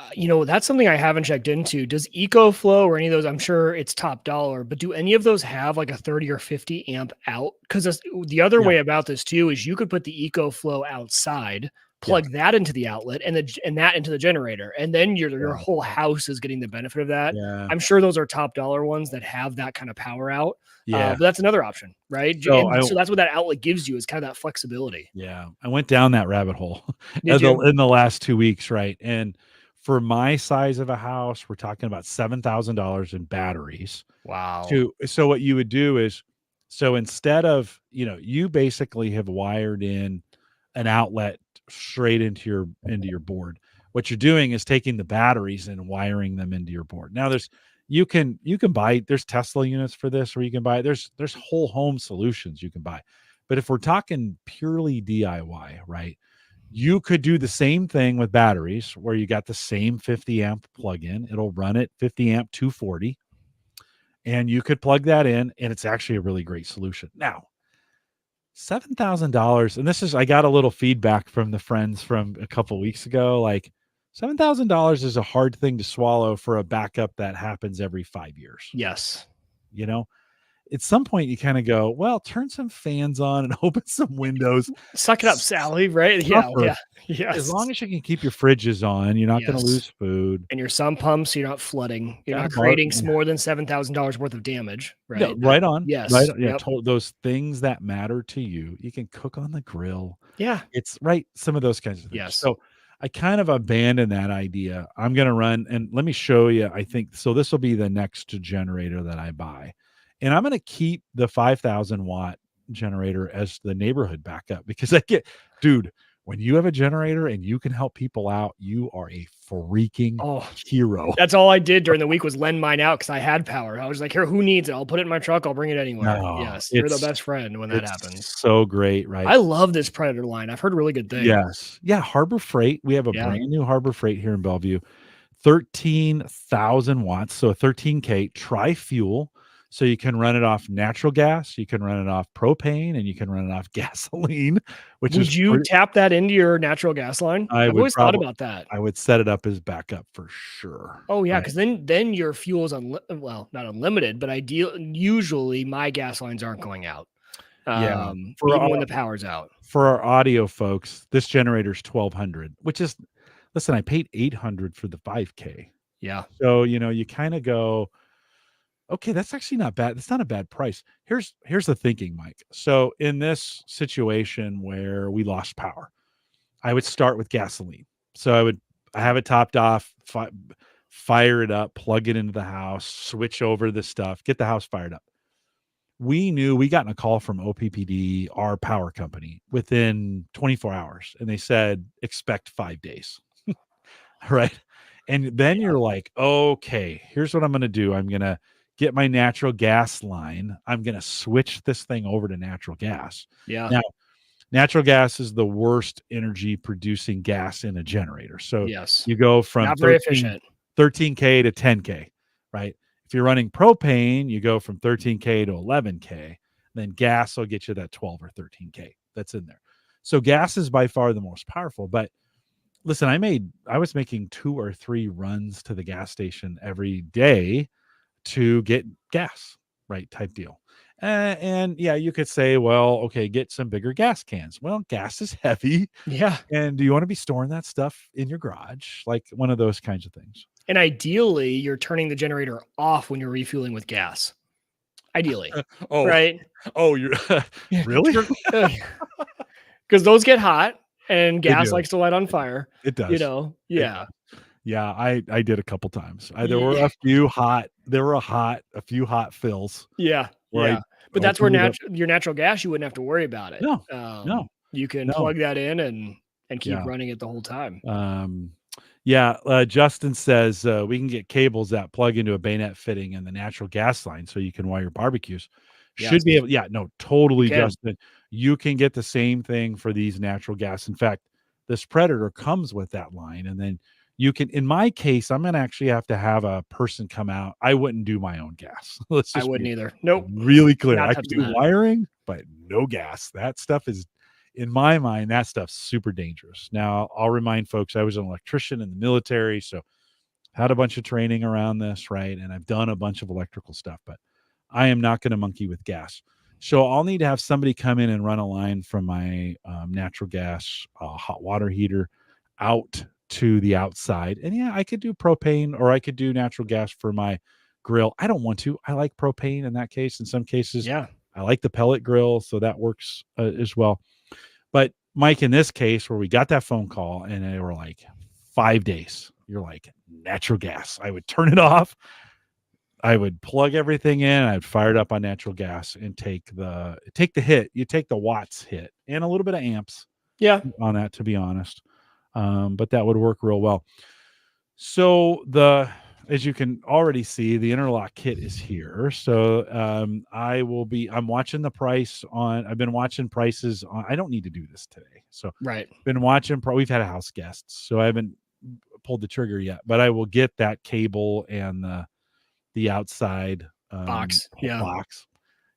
that's something I haven't checked into. Does EcoFlow or any of those, I'm sure it's top dollar, but do any of those have like a 30 or 50 amp out? Because the other way about this too is you could put the EcoFlow outside, plug that into the outlet and that into the generator. And then your whole house is getting the benefit of that. Yeah. I'm sure those are top dollar ones that have that kind of power out. Yeah. But that's another option, right? So that's what that outlet gives you, is kind of that flexibility. Yeah. I went down that rabbit hole Did you? in the last 2 weeks, right? And for my size of a house, we're talking about $7,000 in batteries. Wow. So what you would do is, so instead of, you basically have wired in an outlet straight into your board. What you're doing is taking the batteries and wiring them into your board. Now you can buy, there's Tesla units for this, or you can buy, there's whole home solutions you can buy. But if we're talking purely DIY, right? You could do the same thing with batteries, where you got the same 50 amp plug-in. It'll run at 50 amp 240. And you could plug that in, and it's actually a really great solution. Now, $7,000, and I got a little feedback from the friends from a couple weeks ago. Like, $7,000 is a hard thing to swallow for a backup that happens every 5 years. Yes. At some point you kind of go, well, turn some fans on and open some windows. Suck it up, Sally, right? Yeah. Yes. As long as you can keep your fridges on, you're not going to lose food. And your sump pumps, you're not flooding. You're not creating more than $7,000 worth of damage, right? No, right on. Yes. Right on. Yeah. Those things that matter to you. You can cook on the grill. Yeah. It's right. Some of those kinds of things. Yes. So I kind of abandoned that idea. I'm going to run, and let me show you. I think, so this will be the next generator that I buy. And I'm going to keep the 5,000 watt generator as the neighborhood backup, because dude, when you have a generator and you can help people out, you are a freaking hero. That's all I did during the week, was lend mine out because I had power. I was like, here, who needs it? I'll put it in my truck. I'll bring it anywhere. Yes. You're the best friend when that happens. So great, right? I love this Predator line. I've heard really good things. Yes. Yeah. Harbor Freight. We have a brand new Harbor Freight here in Bellevue. 13,000 watts. So a 13K tri-fuel. So you can run it off natural gas, you can run it off propane, and you can run it off gasoline. Would you tap that into your natural gas line? I've always thought about that. I would set it up as backup for sure. Oh yeah, because then your fuel is not unlimited, but usually my gas lines aren't going out. Even when the power's out. For our audio folks, this generator is 1,200, which is, listen, I paid 800 for the 5K. Yeah. So you kind of go, okay, that's actually not bad. That's not a bad price. Here's the thinking, Mike. So in this situation where we lost power, I would start with gasoline. So I have it topped off, fire it up, plug it into the house, switch over the stuff, get the house fired up. We got a call from OPPD, our power company, within 24 hours. And they said, expect 5 days. Right. And then you're like, okay, here's what I'm going to do. I'm going to get my natural gas line. I'm going to switch this thing over to natural gas. Yeah. Now, natural gas is the worst energy producing gas in a generator. So you go from not very efficient. 13K to 10K, right? If you're running propane, you go from 13K to 11K. Then gas will get you that 12 or 13K that's in there. So gas is by far the most powerful. But listen, I was making 2 or 3 runs to the gas station every day to get gas, right? Type deal. And yeah, you could say, well, okay, get some bigger gas cans. Well, gas is heavy. Yeah. And do you want to be storing that stuff in your garage? Like one of those kinds of things. And ideally, you're turning the generator off when you're refueling with gas. Ideally. Right? Oh, you're really? Because those get hot and gas likes to light on fire. It does. Yeah. Yeah, I did a couple times. There were a few hot fills. Yeah. But that's where your natural gas, you wouldn't have to worry about it. No. You can plug that in and keep running it the whole time. Justin says we can get cables that plug into a bayonet fitting in the natural gas line so you can wire barbecues. Should be able. Yeah, no, totally, Justin. You can get the same thing for these natural gas. In fact, this Predator comes with that line, and then you can, in my case, I'm going to actually have to have a person come out. I wouldn't do my own gas. I wouldn't either. Nope. Really clear. I can do wiring, but no gas. That stuff is, in my mind, that stuff's super dangerous. Now, I'll remind folks, I was an electrician in the military, so had a bunch of training around this, right? And I've done a bunch of electrical stuff, but I am not going to monkey with gas. So I'll need to have somebody come in and run a line from my natural gas hot water heater out to the outside. And yeah, I could do propane or I could do natural gas for my grill. I don't want to. I like propane in that case. In some cases, Yeah. I like the pellet grill, so that works as well. But Mike, in this case, where we got that phone call and they were like 5 days, you're like natural gas. I would turn it off. I would plug everything in. I'd fire it up on natural gas and take the hit. You take the watts hit and a little bit of amps Yeah. on that, to be honest. But that would work real well. So as you can already see, the Interlock kit is here. So I'm watching the price on. I've been watching prices on. I don't need to do this today. So Right. been watching. We've had a house guests, so I haven't pulled the trigger yet. But I will get that cable and the outside Box. Yeah. box.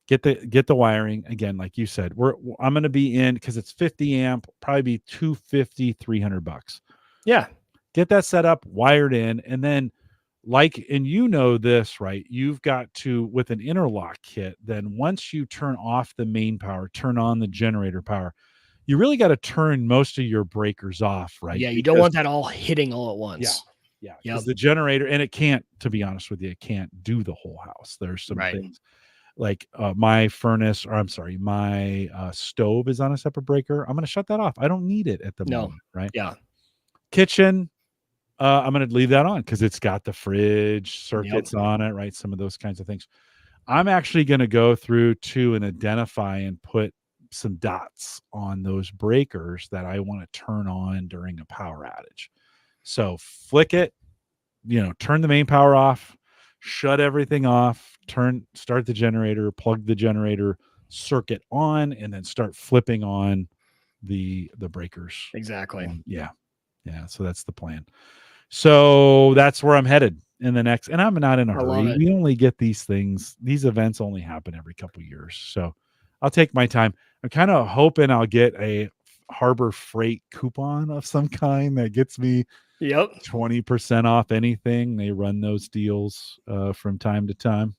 Get the wiring again, like you said. I'm going to be in because it's 50 amp, probably be 250, $300. Yeah. Get that set up, wired in, and then and you know this, right? You've got to, with an Interlock kit, then once you turn off the main power, turn on the generator power, you really got to turn most of your breakers off, right? Yeah. You don't want that all hitting all at once. Yeah. Because the generator, and it can't, to be honest with you, it can't do the whole house. There's some things like my furnace, or I'm sorry, my stove is on a separate breaker. I'm going to shut that off. I don't need it at the moment, right? Yeah. Kitchen, I'm going to leave that on because it's got the fridge circuits on it, right? Some of those kinds of things. I'm actually going to go through to and identify and put some dots on those breakers that I want to turn on during a power outage. So flick it, turn the main power off, shut everything off, start the generator, plug the generator circuit on, and then start flipping on the breakers. Exactly. Yeah. So that's the plan. So that's where I'm headed in the next, and I'm not in a hurry. We only get these events only happen every couple of years. So I'll take my time. I'm kind of hoping I'll get a Harbor Freight coupon of some kind that gets me 20% off anything. They run those deals from time to time.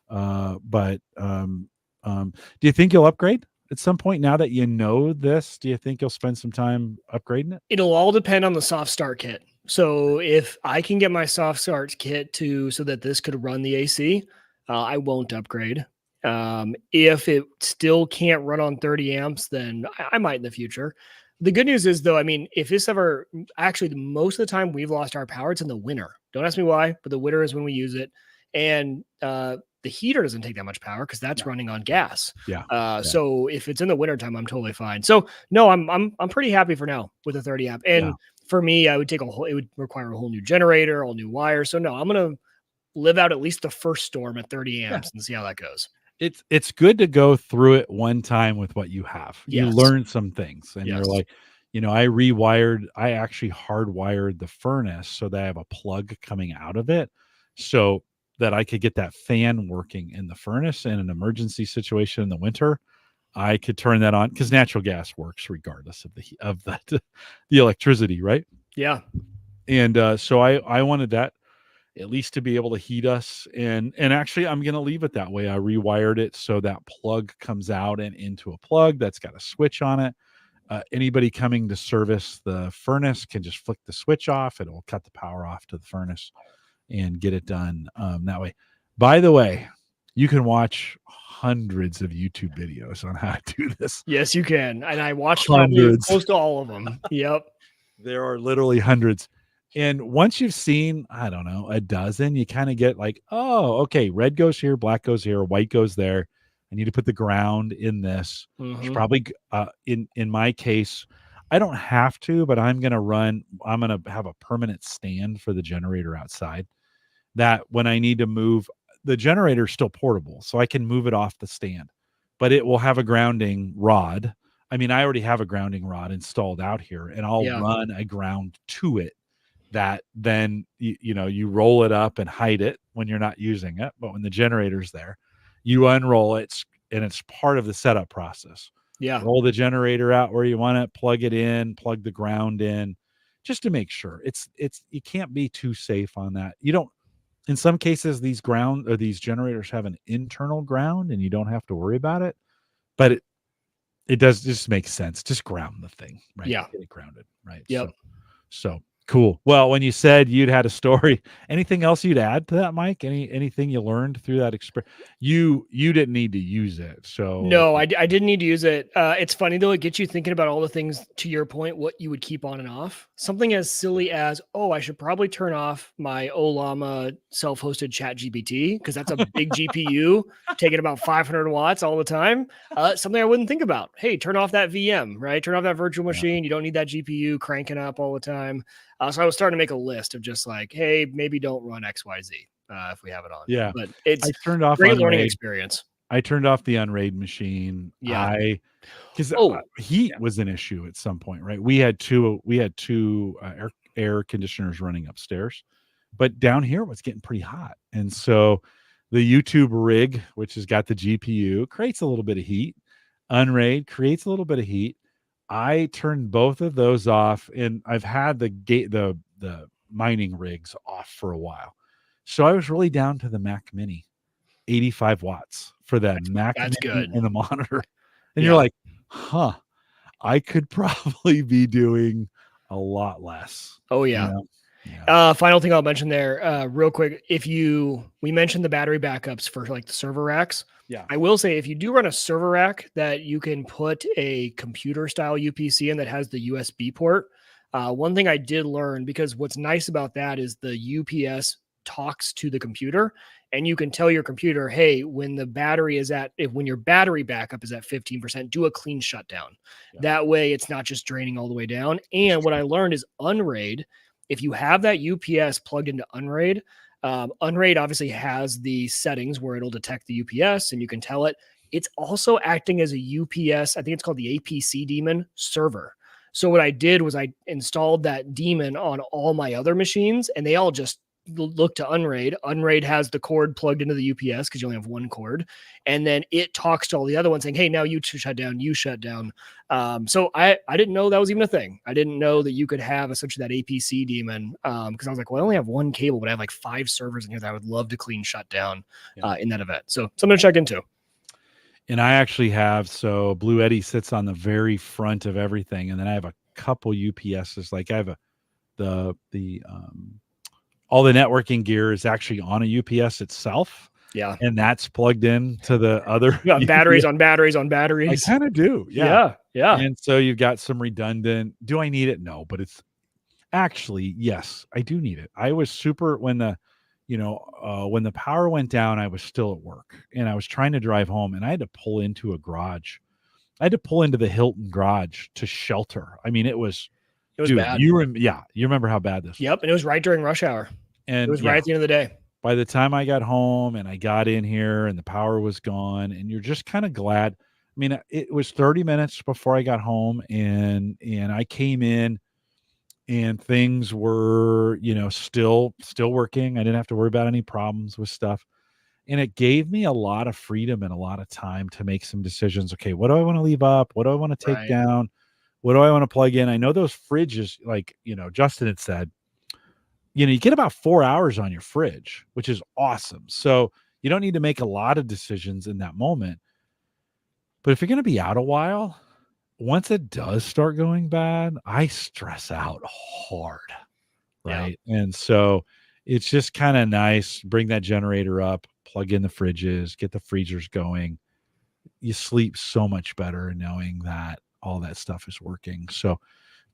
But do you think you'll upgrade at some point now that you know this? Do you think you'll spend some time upgrading it? It'll all depend on the soft start kit. So if I can get my soft start kit so that this could run the AC, I won't upgrade. If it still can't run on 30 amps, then I might in the future. The good news is, though, I mean, if this ever, actually, most of the time we've lost our power, it's in the winter. Don't ask me why, but the winter is when we use it. And the heater doesn't take that much power because that's running on gas. So if it's in the wintertime, I'm totally fine. So no, I'm pretty happy for now with the 30 amp. And for me, it would require a whole new generator, all new wires. So no, I'm going to live out at least the first storm at 30 amps and see how that goes. It's good to go through it one time with what you have. You learn some things and you're like, I actually hardwired the furnace so that I have a plug coming out of it so that I could get that fan working in the furnace in an emergency situation in the winter. I could turn that on because natural gas works regardless of the electricity, right? Yeah. And so I wanted that at least to be able to heat us. And actually, I'm going to leave it that way. I rewired it so that plug comes out and into a plug that's got a switch on it. Anybody coming to service the furnace can just flick the switch off. It will cut the power off to the furnace and get it done that way. By the way, you can watch hundreds of YouTube videos on how to do this. Yes, you can. And I watched probably close to all of them. Yep. There are literally hundreds. And once you've seen, I don't know, a dozen, you kind of get like, oh, okay, red goes here, black goes here, white goes there. I need to put the ground in this. Probably in my case, I don't have to, but I'm going to have a permanent stand for the generator outside that when I need to move, the generator is still portable, so I can move it off the stand, but it will have a grounding rod. I mean, I already have a grounding rod installed out here, and I'll run a ground to it that then, you roll it up and hide it when you're not using it. But when the generator's there, you unroll it, and it's part of the setup process. Roll the generator out where you want it, plug it in, plug the ground in, just to make sure. It's you can't be too safe on that. In some cases, these generators have an internal ground, and you don't have to worry about it. But it does just make sense. Just ground the thing, right? Yeah. Get it grounded, right? Yep. So cool. Well, when you said you'd had a story, anything else you'd add to that, Mike? Anything you learned through that experience? You didn't need to use it, so No, I didn't need to use it. It's funny though; it gets you thinking about all the things. To your point, what you would keep on and off. Something as silly as, oh, I should probably turn off my Olama self-hosted Chat GPT because that's a big GPU taking about 500 watts all the time. Something I wouldn't think about. Hey, turn off that VM, right? Turn off that virtual machine. You don't need that GPU cranking up all the time. So I was starting to make a list of just like, hey, maybe don't run XYZ if we have it on. yeah. But it's I turned off great learning Unraid. experience. I turned off the Unraid machine. Yeah. Because Oh, heat was an issue at some point, right? We had two air conditioners running upstairs, but down here it was getting pretty hot, and so the YouTube rig, which has got the GPU, creates a little bit of heat. Unraid creates a little bit of heat. I turned both of those off, and I've had the mining rigs off for a while, so I was really down to the Mac Mini, 85 watts for that Mac that's Mini good. and the monitor. And Yeah. you're like, huh, I could probably be doing a lot less. Oh yeah. You know? Yeah. Final thing I'll mention there, real quick. We mentioned the battery backups for like the server racks. Yeah. I will say if you do run a server rack that you can put a computer style UPC in that has the USB port. One thing I did learn, because what's nice about that is the UPS talks to the computer, and you can tell your computer, hey, when your battery backup is at 15%, do a clean shutdown. Yeah. That way it's not just draining all the way down. And what I learned is Unraid, if you have that UPS plugged into Unraid, Unraid obviously has the settings where it'll detect the UPS and you can tell it. It's also acting as a UPS, I think it's called the APC daemon server. So what I did was I installed that daemon on all my other machines, and they all just look to Unraid. Unraid has the cord plugged into the UPS because you only have one cord, and then it talks to all the other ones saying, hey, now you shut down, you shut down. So I didn't know that was even a thing. I didn't know that you could have essentially that APC daemon, because I was like, well, I only have one cable, but I have like 5 servers in here that I would love to clean shut down in that event. So something to check into. And I actually have, so Blue Eddy sits on the very front of everything, and then I have a couple UPSs. Like I have all the networking gear is actually on a UPS itself. Yeah. And that's plugged in to the other batteries on batteries on batteries. I kind of do. Yeah. And so you've got some redundant. Do I need it? No, but it's actually, yes, I do need it. I was super when the power went down, I was still at work and I was trying to drive home, and I had to pull into a garage. I had to pull into the Hilton garage to shelter. I mean, it was dude, bad. You remember how bad this was. Yep. And it was right during rush hour. And it was right at the end of the day. By the time I got home and I got in here and the power was gone, and you're just kind of glad. I mean, it was 30 minutes before I got home, and I came in and things were, still working. I didn't have to worry about any problems with stuff. And it gave me a lot of freedom and a lot of time to make some decisions. Okay, what do I want to leave up? What do I want to take down? What do I want to plug in? I know those fridges, like, Justin had said, you get about 4 hours on your fridge, which is awesome. So you don't need to make a lot of decisions in that moment. But if you're going to be out a while, once it does start going bad, I stress out hard. Right. Yeah. And so it's just kind of nice. Bring that generator up, plug in the fridges, get the freezers going. You sleep so much better knowing that all that stuff is working. So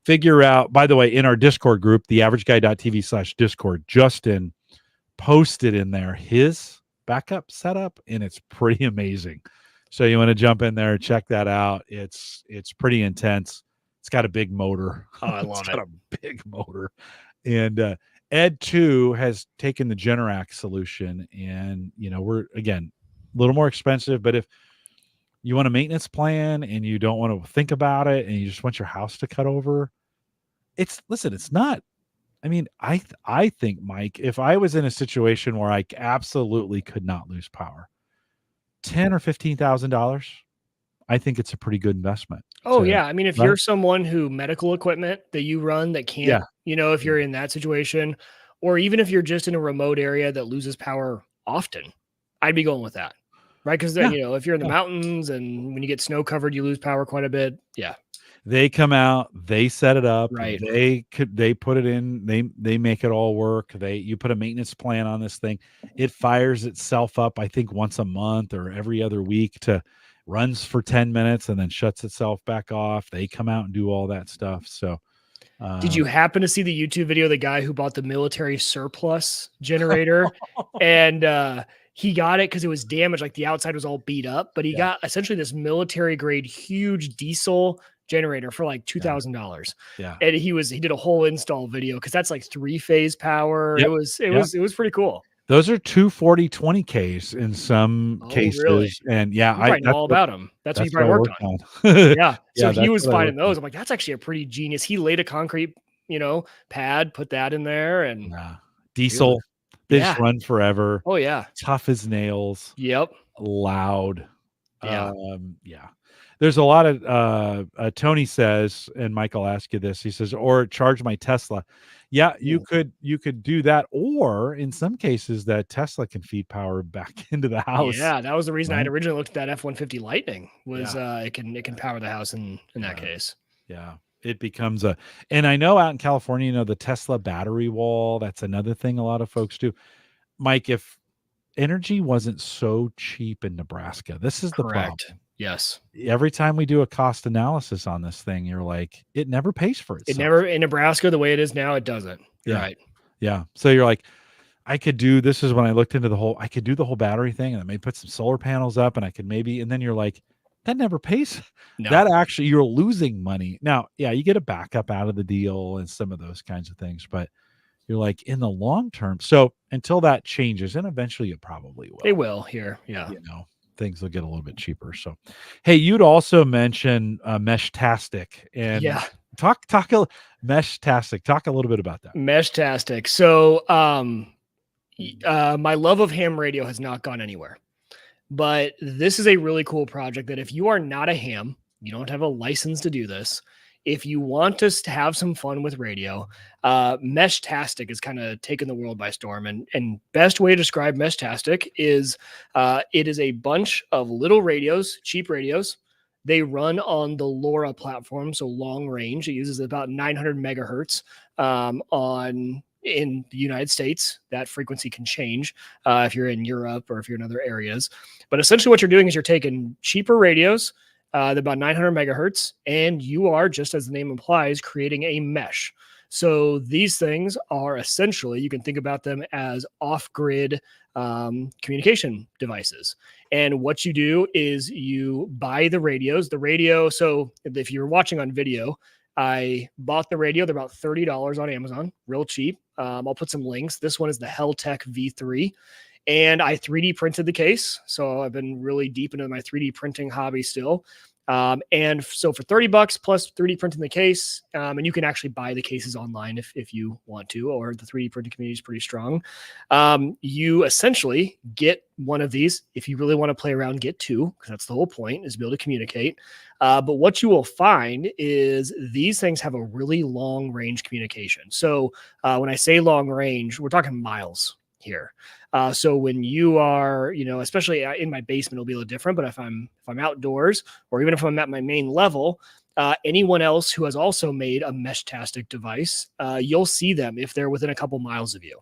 figure out, by the way, in our Discord group, theaverageguy.tv/Discord, Justin posted in there his backup setup, and it's pretty amazing. So you want to jump in there, check that out. It's pretty intense. It's got a big motor. Oh, I love it. It's got a big motor. And Ed too has taken the Generac solution, and we're again a little more expensive, but if you want a maintenance plan and you don't want to think about it and you just want your house to cut over, it's not. I mean, I think, Mike, if I was in a situation where I absolutely could not lose power, $10,000 or $15,000, I think it's a pretty good investment. Oh yeah. I mean, if you're someone who medical equipment that you run that can't, if you're in that situation, or even if you're just in a remote area that loses power often, I'd be going with that. Right. Because then, Yeah. if you're in the Yeah. mountains and when you get snow covered, you lose power quite a bit. Yeah. They come out, they set it up, Right. they put it in, they make it all work. You put a maintenance plan on this thing. It fires itself up, I think once a month or every other week to runs for 10 minutes and then shuts itself back off. They come out and do all that stuff. So Did you happen to see the YouTube video of the guy who bought the military surplus generator? And he got it because it was damaged, like the outside was all beat up, but he Yeah. got essentially this military grade huge diesel generator for like $2,000. Yeah. And he did a whole install video because that's like 3-phase power. Yep. It was pretty cool. Those are 240/20Ks in some cases. Really? And yeah, You probably know all about them. That's what you what I probably worked on. on. Yeah. So Yeah, he that's was what I finding worked on. those. I'm like, that's actually a pretty genius. He laid a concrete, pad, put that in there, and Yeah. Diesel, they just yeah. run forever, Oh yeah. tough as nails, Yep. loud. Yeah. Yeah. There's a lot of Tony says, and Michael asked you this, he says, or charge my Tesla. Yeah, you could do that, or in some cases that Tesla can feed power back into the house. Yeah, that was the reason I had right? originally looked at that F-150 Lightning was it can power the house in that case. Yeah. It becomes and I know out in California, the Tesla battery wall, that's another thing a lot of folks do. Mike, if energy wasn't so cheap in Nebraska, this is the problem. Correct. Yes. Every time we do a cost analysis on this thing, you're like, it never pays for itself. It never in Nebraska the way it is now, it doesn't. You're Yeah. right. Yeah. So you're like, this is when I looked into I could do the whole battery thing and I may put some solar panels up and I could and then you're like, that never pays. No. That actually, you're losing money. Now, yeah, you get a backup out of the deal and some of those kinds of things, but you're like in the long term. So until that changes, and eventually it probably will. It will here. Yeah. Things will get a little bit cheaper. So, hey, you'd also mention Meshtastic and talk Meshtastic. Talk a little bit about that. Meshtastic. So, my love of ham radio has not gone anywhere, but this is a really cool project that if you are not a ham, you don't have a license to do this. If you want to have some fun with radio, Meshtastic is kind of taken the world by storm. And best way to describe Meshtastic is it is a bunch of little radios, cheap radios. They run on the LoRa platform, so long range. It uses about 900 megahertz in the United States. That frequency can change if you're in Europe or if you're in other areas. But essentially what you're doing is you're taking cheaper radios, about 900 megahertz, and you are, just as the name implies, creating a mesh. So these things are essentially, you can think about them as off-grid communication devices. And what you do is you buy the radios. The radio, so if you're watching on video, I bought the radio. They're about $30 on Amazon, real cheap. I'll put some links. This one is the Heltec V3. And I 3D printed the case. So I've been really deep into my 3D printing hobby still. And so for $30 plus 3D printing the case, and you can actually buy the cases online if you want to, or the 3D printing community is pretty strong. You essentially get one of these. If you really want to play around, get two, because that's the whole point, is be able to communicate. But what you will find is these things have a really long range communication. So when I say long range, we're talking miles here. So when you are, especially in my basement, it'll be a little different, but if I'm outdoors, or even if I'm at my main level, anyone else who has also made a Meshtastic device, you'll see them if they're within a couple miles of you.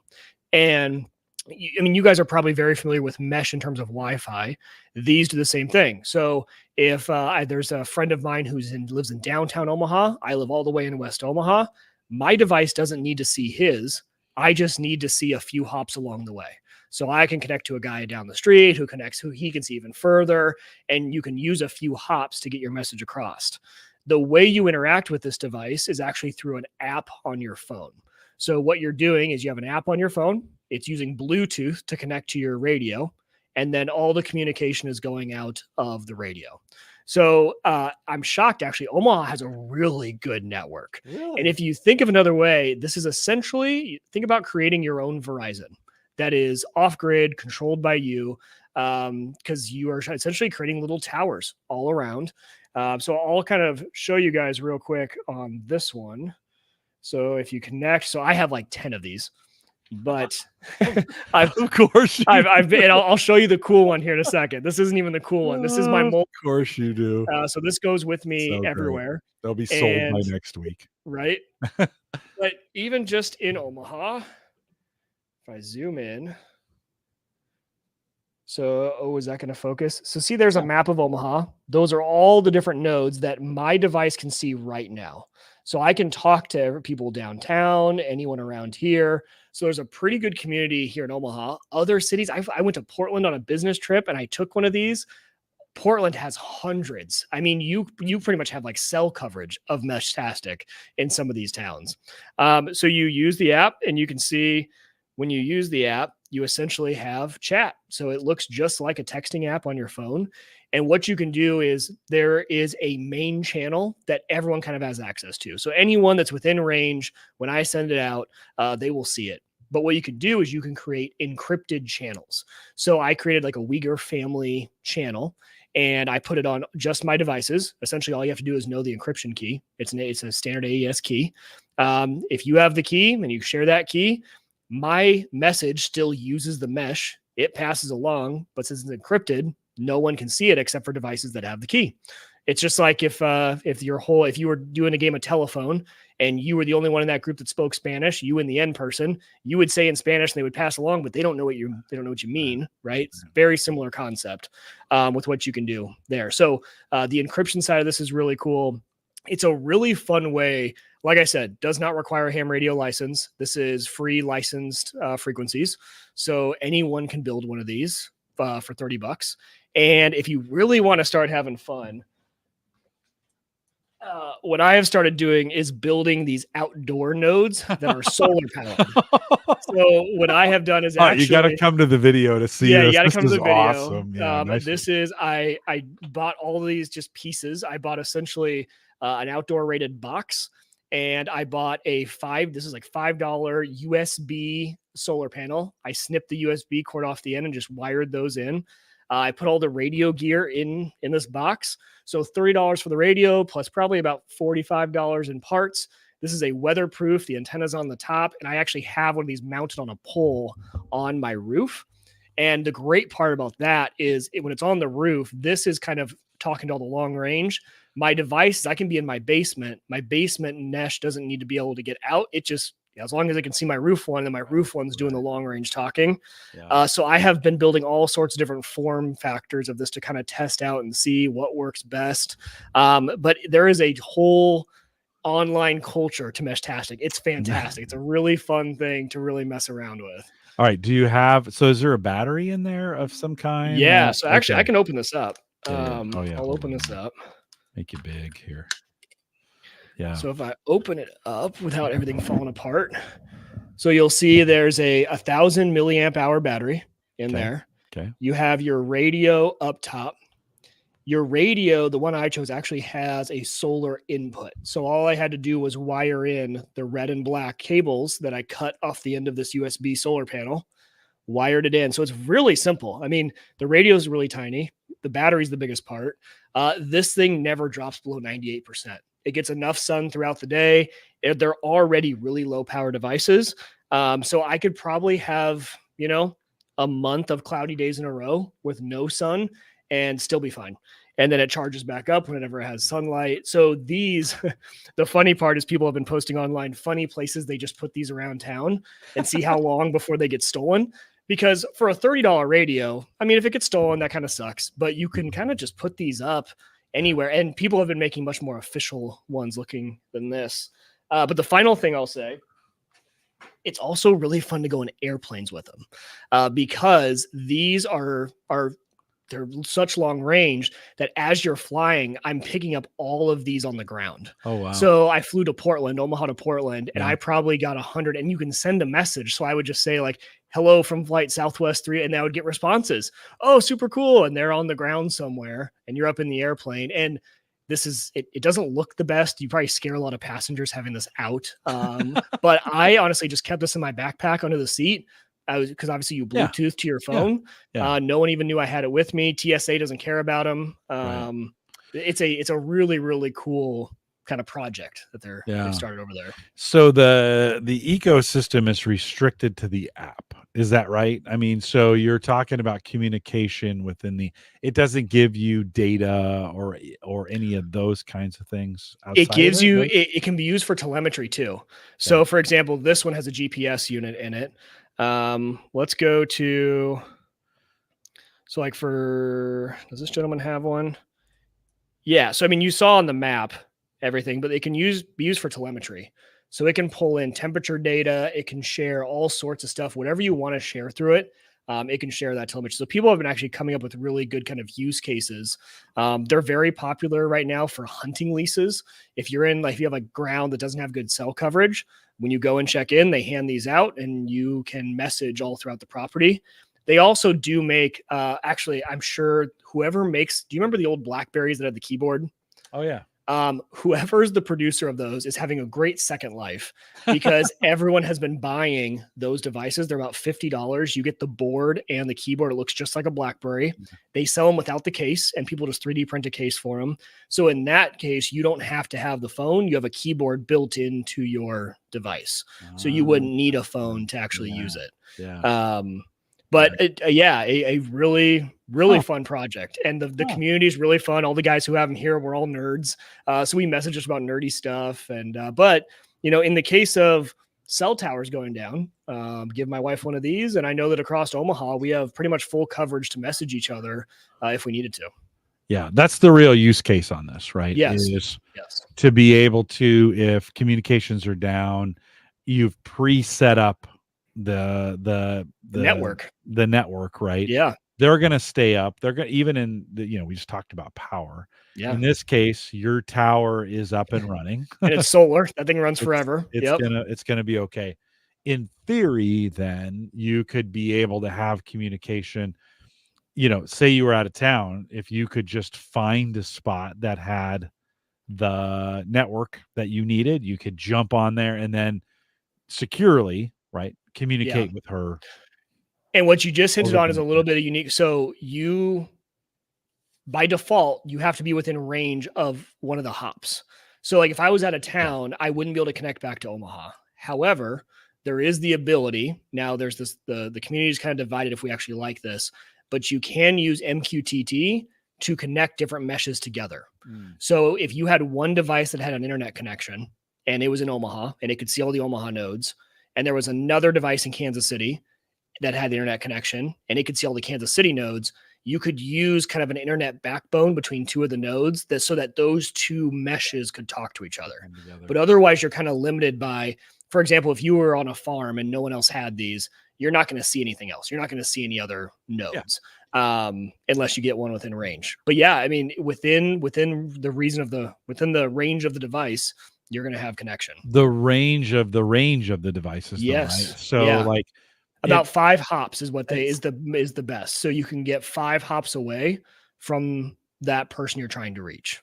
And you guys are probably very familiar with mesh in terms of Wi-Fi. These do the same thing. So if there's a friend of mine lives in downtown Omaha, I live all the way in West Omaha, my device doesn't need to see his. I just need to see a few hops along the way. So I can connect to a guy down the street who he can see even further, and you can use a few hops to get your message across. The way you interact with this device is actually through an app on your phone. So what you're doing is you have an app on your phone. It's using Bluetooth to connect to your radio, and then all the communication is going out of the radio. So I'm shocked, actually. Omaha has a really good network. Really? And if you think of another way, this is essentially, think about creating your own Verizon that is off-grid, controlled by you, because you are essentially creating little towers all around. So I'll kind of show you guys real quick on this one. So if you connect, so I have like 10 of these. But Of course you I've been, and I'll show you the cool one here in a second. This isn't even the cool one. This is my Of mold. course you do. So this goes with me So great. everywhere. They'll be sold by And next week. right. But even just in Omaha, if I zoom in, so is that going to focus? So see, there's a map of Omaha. Those are all the different nodes that my device can see right now. So I can talk to people downtown, anyone around here. So there's a pretty good community here in Omaha. Other cities, I went to Portland on a business trip and I took one of these. Portland has hundreds. I mean, you pretty much have like cell coverage of Meshtastic in some of these towns. So you use the app and you can see when you use the app, you essentially have chat. So it looks just like a texting app on your phone. And what you can do is there is a main channel that everyone kind of has access to. So anyone that's within range, when I send it out, they will see it. But what you can do is you can create encrypted channels. So I created like a Wieger family channel and I put it on just my devices. Essentially, all you have to do is know the encryption key. It's a standard AES key. If you have the key and you share that key, my message still uses the mesh. It passes along, but since it's encrypted, no one can see it except for devices that have the key. It's just like if you were doing a game of telephone and you were the only one in that group that spoke Spanish, you and the end person, you would say in Spanish and they would pass along, but they don't know what you mean, right? It's very similar concept with what you can do there. So the encryption side of this is really cool. It's a really fun way. Like I said, does not require a ham radio license. This is free licensed frequencies. So anyone can build one of these for $30. And if you really want to start having fun, what I have started doing is building these outdoor nodes that are solar powered. So what I have done is you got to come to the video to see. Yeah, this. You got to come to the video. Awesome. Yeah, nice. This is I bought all of these just pieces. I bought essentially an outdoor rated box, and I bought this is like $5 USB solar panel. I snipped the USB cord off the end and just wired those in. I put all the radio gear in this box. So $30 for the radio, plus probably about $45 in parts. This is a weatherproof. The antenna's on the top, and I actually have one of these mounted on a pole on my roof. And the great part about that is when it's on the roof, this is kind of talking to all the long range. My devices, I can be in my basement. My basement mesh doesn't need to be able to get out. It just, as long as I can see my roof one, and my roof one's doing the long range talking. Yeah. So I have been building all sorts of different form factors of this to kind of test out and see what works best. But there is a whole online culture to Meshtastic. It's fantastic. It's a really fun thing to really mess around with. All right. Is there a battery in there of some kind? Yeah. So actually I can open this up. I'll open this up. Make it big here. Yeah. So if I open it up without everything falling apart, so you'll see there's a 1,000 milliamp hour battery in there. Okay. You have your radio up top. Your radio, the one I chose, actually has a solar input. So all I had to do was wire in the red and black cables that I cut off the end of this USB solar panel, wired it in. So it's really simple. I mean, the radio is really tiny. The battery's the biggest part. This thing never drops below 98%. It gets enough sun throughout the day. They're already really low power devices. So I could probably have, a month of cloudy days in a row with no sun and still be fine. And then it charges back up whenever it has sunlight. So the funny part is people have been posting online funny places they just put these around town and see how long before they get stolen. Because for a $30 radio, I mean, if it gets stolen, that kind of sucks. But you can kind of just put these up anywhere. And people have been making much more official ones looking than this. But the final thing I'll say, it's also really fun to go in airplanes with them because these they're such long range that as you're flying, I'm picking up all of these on the ground. Oh, wow. So I flew to Omaha to Portland, and I probably got 100, and you can send a message. So I would just say like, hello from flight Southwest 3, and I would get responses. Oh, super cool. And they're on the ground somewhere and you're up in the airplane. And this is, it doesn't look the best. You probably scare a lot of passengers having this out. But I honestly just kept this in my backpack under the seat. Because obviously you Bluetooth to your phone. Yeah. No one even knew I had it with me. TSA doesn't care about them. Right. It's a really, really cool kind of project that they've started over there. So the ecosystem is restricted to the app. Is that right? I mean, so you're talking about communication within it doesn't give you data or any of those kinds of things outside It gives of it, you, right? it can be used for telemetry too. So for example, this one has a GPS unit in it. Let's go to, so like does this gentleman have one? Yeah. So, I mean, you saw on the map everything, but it can be used for telemetry. So it can pull in temperature data. It can share all sorts of stuff, whatever you want to share through it. It can share that telemetry. So people have been actually coming up with really good kind of use cases. They're very popular right now for hunting leases. If you have a ground that doesn't have good cell coverage, when you go and check in, they hand these out and you can message all throughout the property. They also do make, actually, I'm sure whoever makes, do you remember the old Blackberries that had the keyboard? Oh yeah. Whoever's the producer of those is having a great second life because everyone has been buying those devices. They're about $50. You get the board and the keyboard. It looks just like a Blackberry. They sell them without the case and people just 3D print a case for them. So in that case, you don't have to have the phone. You have a keyboard built into your device. So you wouldn't need a phone to actually use it. Yeah. But a really, really fun project. And the community is really fun. All the guys who have them here, we're all nerds. So we message just about nerdy stuff. And, but, in the case of cell towers going down, give my wife one of these. And I know that across Omaha, we have pretty much full coverage to message each other if we needed to. Yeah, that's the real use case on this, right? Yes. Is to be able to, if communications are down, you've pre-set up the network, right? Yeah. They're going to stay up. They're going to, even in the, we just talked about power. Yeah. In this case, your tower is up and running. And it's solar. That thing runs forever. It's gonna be okay. In theory, then you could be able to have communication. Say you were out of town, if you could just find a spot that had the network that you needed, you could jump on there and then securely, right, communicate with her. And what you just hinted on is a little bit unique. So by default, you have to be within range of one of the hops. So like if I was out of town, I wouldn't be able to connect back to Omaha. However, there is the ability. Now there's the community is kind of divided if we actually like this, but you can use MQTT to connect different meshes together. So if you had one device that had an internet connection and it was in Omaha and it could see all the Omaha nodes, and there was another device in Kansas City that had the internet connection and it could see all the Kansas City nodes, you could use kind of an internet backbone between two of the nodes so that those two meshes could talk to each other. But otherwise, you're kind of limited by, for example, if you were on a farm and no one else had these, you're not going to see anything else. You're not going to see any other nodes unless you get one within range. But yeah, I mean, within the range of the device, you're going to have connection. The range of the devices. Yes. Though, right? So like about 5 hops is what is the best. So you can get 5 hops away from that person you're trying to reach.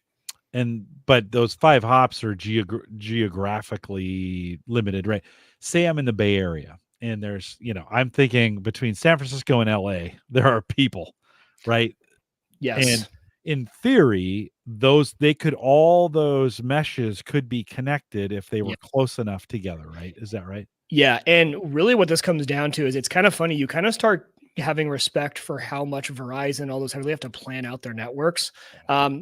But those 5 hops are geographically limited, right? Say I'm in the Bay Area and there's, I'm thinking between San Francisco and LA, there are people, right? Yes. And in theory, those meshes could be connected if they were close enough together, right? Is that right? Yeah. And really what this comes down to is it's kind of funny. You kind of start having respect for how much Verizon, all those really have to plan out their networks.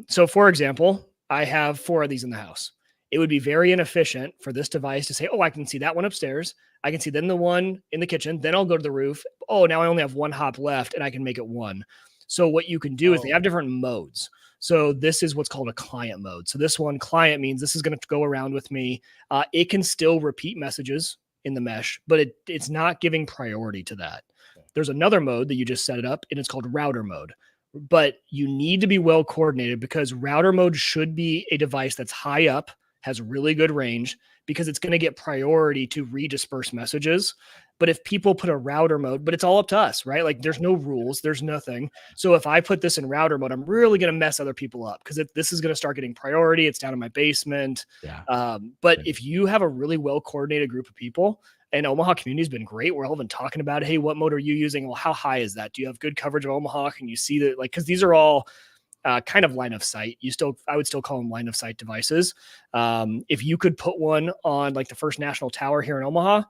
So for example, I have 4 of these in the house. It would be very inefficient for this device to say, oh, I can see that one upstairs. I can see then the one in the kitchen. Then I'll go to the roof. Oh, now I only have 1 hop left and I can make it 1. So what you can do is they have different modes. So this is what's called a client mode. So this one, client, means this is going to go around with me. It can still repeat messages in the mesh, but it's not giving priority to that. There's another mode that you just set it up and it's called router mode, but you need to be well coordinated because router mode should be a device that's high up, has really good range because it's going to get priority to redisperse messages. But if people put a router mode, but it's all up to us, right? Like there's no rules, there's nothing. So if I put this in router mode, I'm really going to mess other people up because this is going to start getting priority. It's down in my basement. But if you have a really well coordinated group of people, and Omaha community has been great. We're all been talking about, hey, what mode are you using? Well, how high is that? Do you have good coverage of Omaha? Can you see that? Like, because these are all kind of line of sight. I would still call them line of sight devices. If you could put one on like the First National Tower here in Omaha,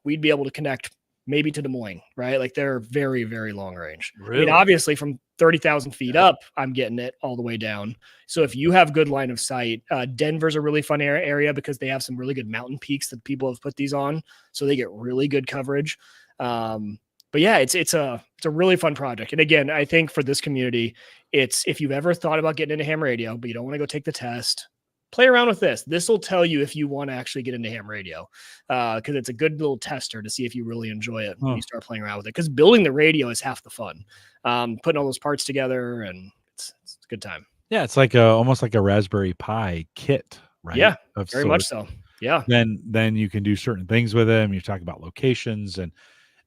we'd be able to connect maybe to Des Moines, right? Like they're very, very long range. Really? I mean, obviously from 30,000 feet up, I'm getting it all the way down. So if you have good line of sight, Denver's a really fun area because they have some really good mountain peaks that people have put these on. So they get really good coverage. But yeah, it's a really fun project. And again, I think for this community, it's if you've ever thought about getting into ham radio, but you don't want to go take the test, play around with this. This will tell you if you want to actually get into ham radio, because it's a good little tester to see if you really enjoy it when you start playing around with it. Because building the radio is half the fun. Putting all those parts together, and it's a good time. Yeah, it's like almost like a Raspberry Pi kit, right? Yeah, very much so. Yeah. Then you can do certain things with them. You talk about locations, and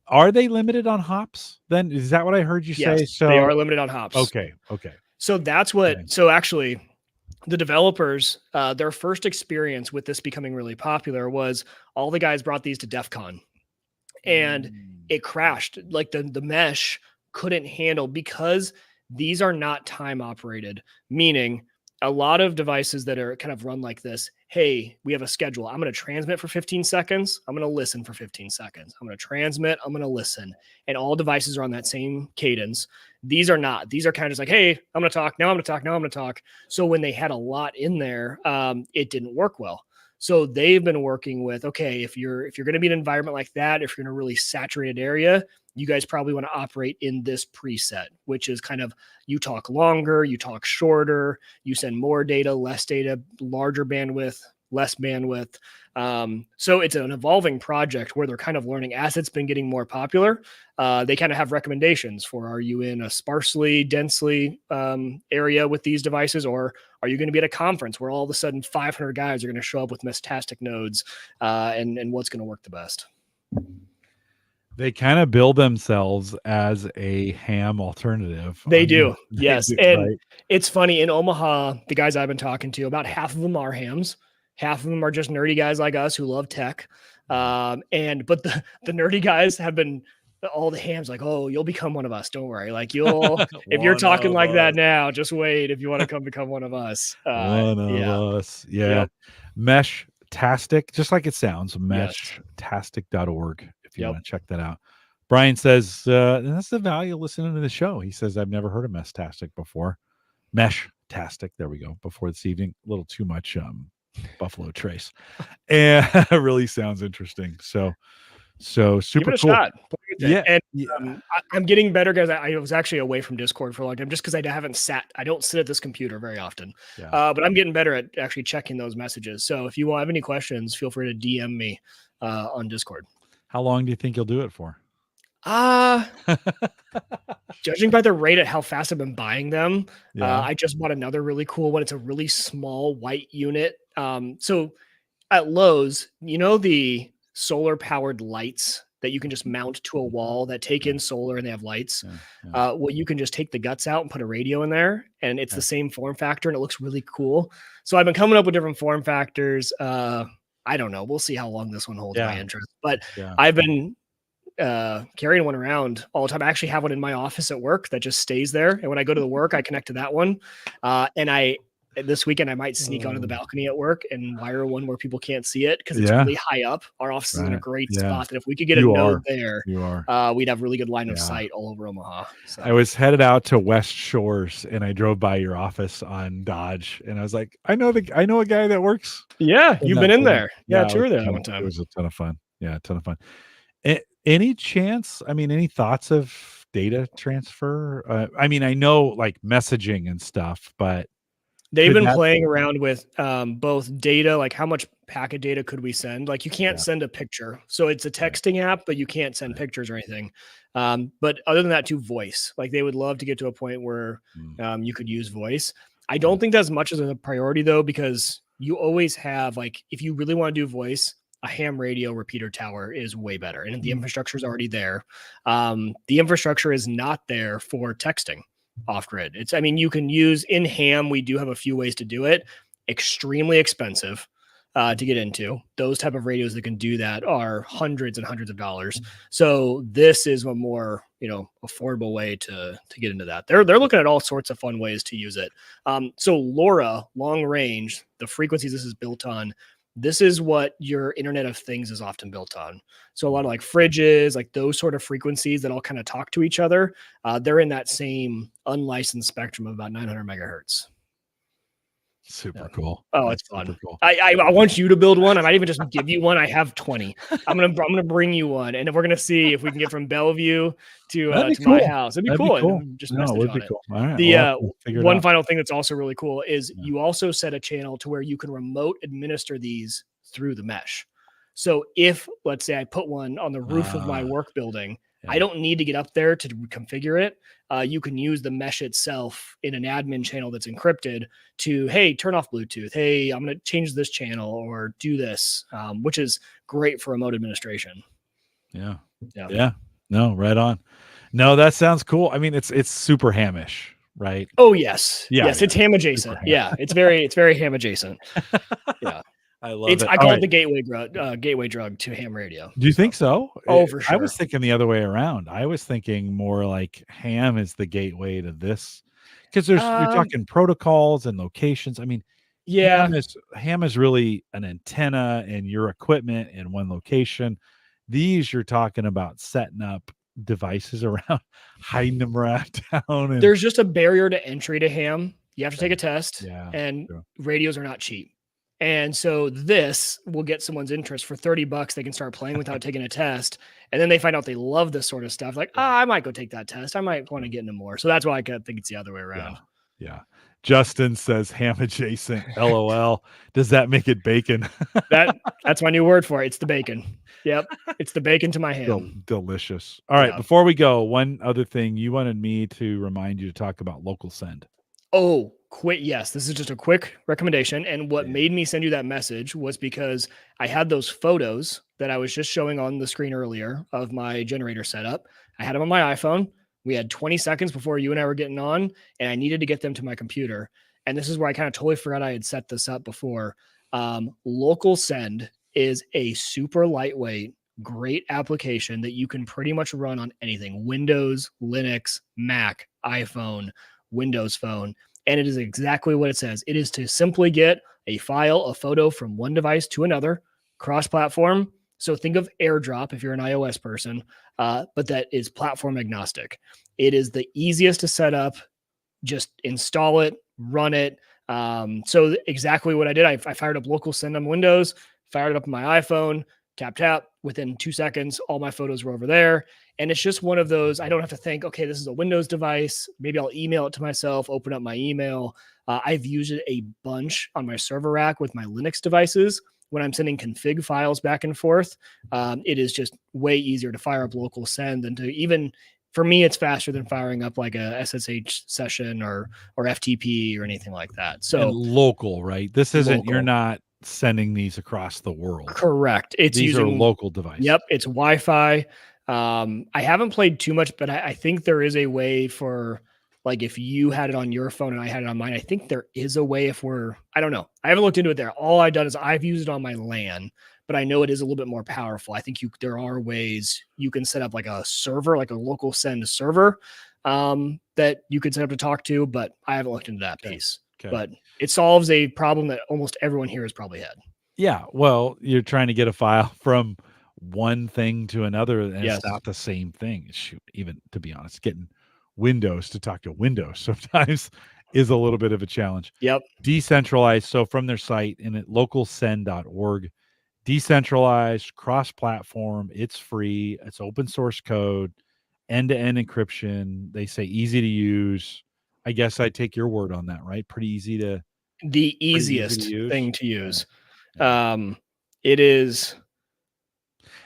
are they limited on hops? Then is that what I heard you say? So they are limited on hops. Okay. So that's what. Okay. So actually, the developers, their first experience with this becoming really popular was all the guys brought these to DEF CON and it crashed. Like the mesh couldn't handle, because these are not time operated, meaning a lot of devices that are kind of run like this. Hey, we have a schedule. I'm going to transmit for 15 seconds. I'm going to listen for 15 seconds. I'm going to transmit. I'm going to listen. And all devices are on that same cadence. These are not. These are kind of just like, hey, I'm going to talk. Now I'm going to talk. Now I'm going to talk. So when they had a lot in there, it didn't work well. So they've been working with, okay, if you're going to be in an environment like that, if you're in a really saturated area, you guys probably want to operate in this preset, which is kind of, you talk longer, you talk shorter, you send more data, less data, larger bandwidth, less bandwidth. So it's an evolving project where they're kind of learning as it's been getting more popular. They kind of have recommendations for, are you in a sparsely, densely area with these devices, or are you going to be at a conference where all of a sudden 500 guys are going to show up with Meshtastic nodes, and what's going to work the best? They kind of build themselves as a ham alternative. They do. Yes. And it's funny, in Omaha, the guys I've been talking to, about half of them are hams. Half of them are just nerdy guys like us who love tech. But the nerdy guys have been, all the hams like, oh, you'll become one of us. Don't worry. Like you'll, if you're talking like that now, just wait. If you want to come become one of us. One of us. Yeah. Yep. Meshtastic, just like it sounds, meshtastic.org. If you want to check that out. Brian says, that's the value of listening to the show. He says, I've never heard of Meshtastic before. Meshtastic. There we go. Before this evening, a little too much Buffalo Trace. And it really sounds interesting. So super cool. Shot. Yeah. And I'm getting better, guys. I was actually away from Discord for a long time just because I don't sit at this computer very often. Yeah. But I'm getting better at actually checking those messages. So if you have any questions, feel free to DM me on Discord. How long do you think you'll do it for? Judging by the rate at how fast I've been buying them, I just bought another really cool one. It's a really small white unit. So at Lowe's, the solar powered lights that you can just mount to a wall that take in solar and they have lights. Well, you can just take the guts out and put a radio in there, and it's the same form factor, and it looks really cool. So I've been coming up with different form factors. I don't know. We'll see how long this one holds my interest. But I've been carrying one around all the time. I actually have one in my office at work that just stays there. And when I go to the work, I connect to that one. And this weekend, I might sneak onto the balcony at work and wire one where people can't see it because it's really high up. Our office is in a great spot. And if we could get a node there, we'd have really good line of sight all over Omaha. So. I was headed out to West Shores and I drove by your office on Dodge and I was like, I know a guy that works. Yeah, you've been in there. Yeah, tour there one time. It was a ton of fun. Yeah, a ton of fun. Any chance? I mean, any thoughts of data transfer? I mean, I know like messaging and stuff, but they've been playing around with both data, like how much packet data could we send? Like you can't send a picture. So it's a texting app, but you can't send pictures or anything. But other than that, to voice, like they would love to get to a point where you could use voice. I don't think that's much as a priority though, because you always have, like, if you really want to do voice, a ham radio repeater tower is way better. And the infrastructure is already there. The infrastructure is not there for texting off grid. You can use in ham. We do have a few ways to do it. Extremely expensive. to get into. Those type of radios that can do that are hundreds and hundreds of dollars. So this is a more, affordable way to get into that. They're looking at all sorts of fun ways to use it. So LoRa, long range, the frequencies this is built on, this is what your Internet of Things is often built on. So a lot of like fridges, like those sort of frequencies that all kind of talk to each other, they're in that same unlicensed spectrum of about 900 megahertz. Super cool. Oh, it's fun. Cool. I want you to build one. I might even just give you one. I have 20. I'm gonna bring you one, and we're gonna see if we can get from Bellevue to cool. my house. It'd be cool. And just message on it. Cool. All right. The one final thing that's also really cool is you also set a channel to where you can remote administer these through the mesh. So if, let's say, I put one on the roof of my work building, I don't need to get up there to configure it. You can use the mesh itself in an admin channel that's encrypted to, hey, turn off Bluetooth. Hey, I'm going to change this channel or do this, which is great for remote administration. Yeah. No, right on. No, that sounds cool. I mean, it's super hamish, right? Oh, yes. Yeah. Yes, it's ham adjacent. Yeah, it's very ham adjacent. Yeah. I love it. I call it the gateway drug to ham radio. Do you think so? Oh, for sure. I was thinking the other way around. I was thinking more like ham is the gateway to this, because you're talking protocols and locations. I mean, ham is really an antenna and your equipment in one location. These you're talking about setting up devices around, hiding them around town. There's just a barrier to entry to ham. You have to take a test, and radios are not cheap. And so this will get someone's interest for $30. They can start playing without taking a test. And then they find out they love this sort of stuff. Like, I might go take that test. I might want to get into more. So that's why I think it's the other way around. Yeah. Justin says ham adjacent. LOL. Does that make it bacon? That's my new word for it. It's the bacon. Yep. It's the bacon to my ham. Delicious. All right. Before we go, one other thing you wanted me to remind you to talk about LocalSend. Oh, quick. Yes, this is just a quick recommendation. And what made me send you that message was because I had those photos that I was just showing on the screen earlier of my generator setup. I had them on my iPhone. We had 20 seconds before you and I were getting on, and I needed to get them to my computer. And this is where I kind of totally forgot I had set this up before. LocalSend is a super lightweight, great application that you can pretty much run on anything: Windows, Linux, Mac, iPhone, Windows Phone. And it is exactly what it says. It is to simply get a file, a photo from one device to another, cross-platform. So think of AirDrop if you're an iOS person, but that is platform agnostic. It is the easiest to set up. Just install it, run it. So exactly what I did, I fired up LocalSend on Windows, fired it up on my iPhone, tap. Within 2 seconds, all my photos were over there. And it's just one of those, I don't have to think, okay, this is a Windows device. Maybe I'll email it to myself, open up my email. I've used it a bunch on my server rack with my Linux devices. When I'm sending config files back and forth, it is just way easier to fire up LocalSend than to even, for me, it's faster than firing up like a SSH session or FTP or anything like that. So and local, right? This isn't, you're not sending these across the world. Correct. These are local devices. Yep. It's Wi-Fi. I haven't played too much, but I think there is a way for, like, if you had it on your phone and I had it on mine, I think there is a way I don't know. I haven't looked into it there. All I've done is I've used it on my LAN, but I know it is a little bit more powerful. I think there are ways you can set up like a server, like a LocalSend server, that you could set up to talk to, but I haven't looked into that piece. Okay. But it solves a problem that almost everyone here has probably had. Yeah. Well, you're trying to get a file from one thing to another, and it's not the same thing. Shoot, even to be honest, getting Windows to talk to Windows sometimes is a little bit of a challenge. Yep. Decentralized. So from their site and at localsend.org, decentralized, cross-platform, it's free, it's open source code, end-to-end encryption. They say easy to use. I guess I take your word on that, right? Pretty easy to the easiest thing to use. It is.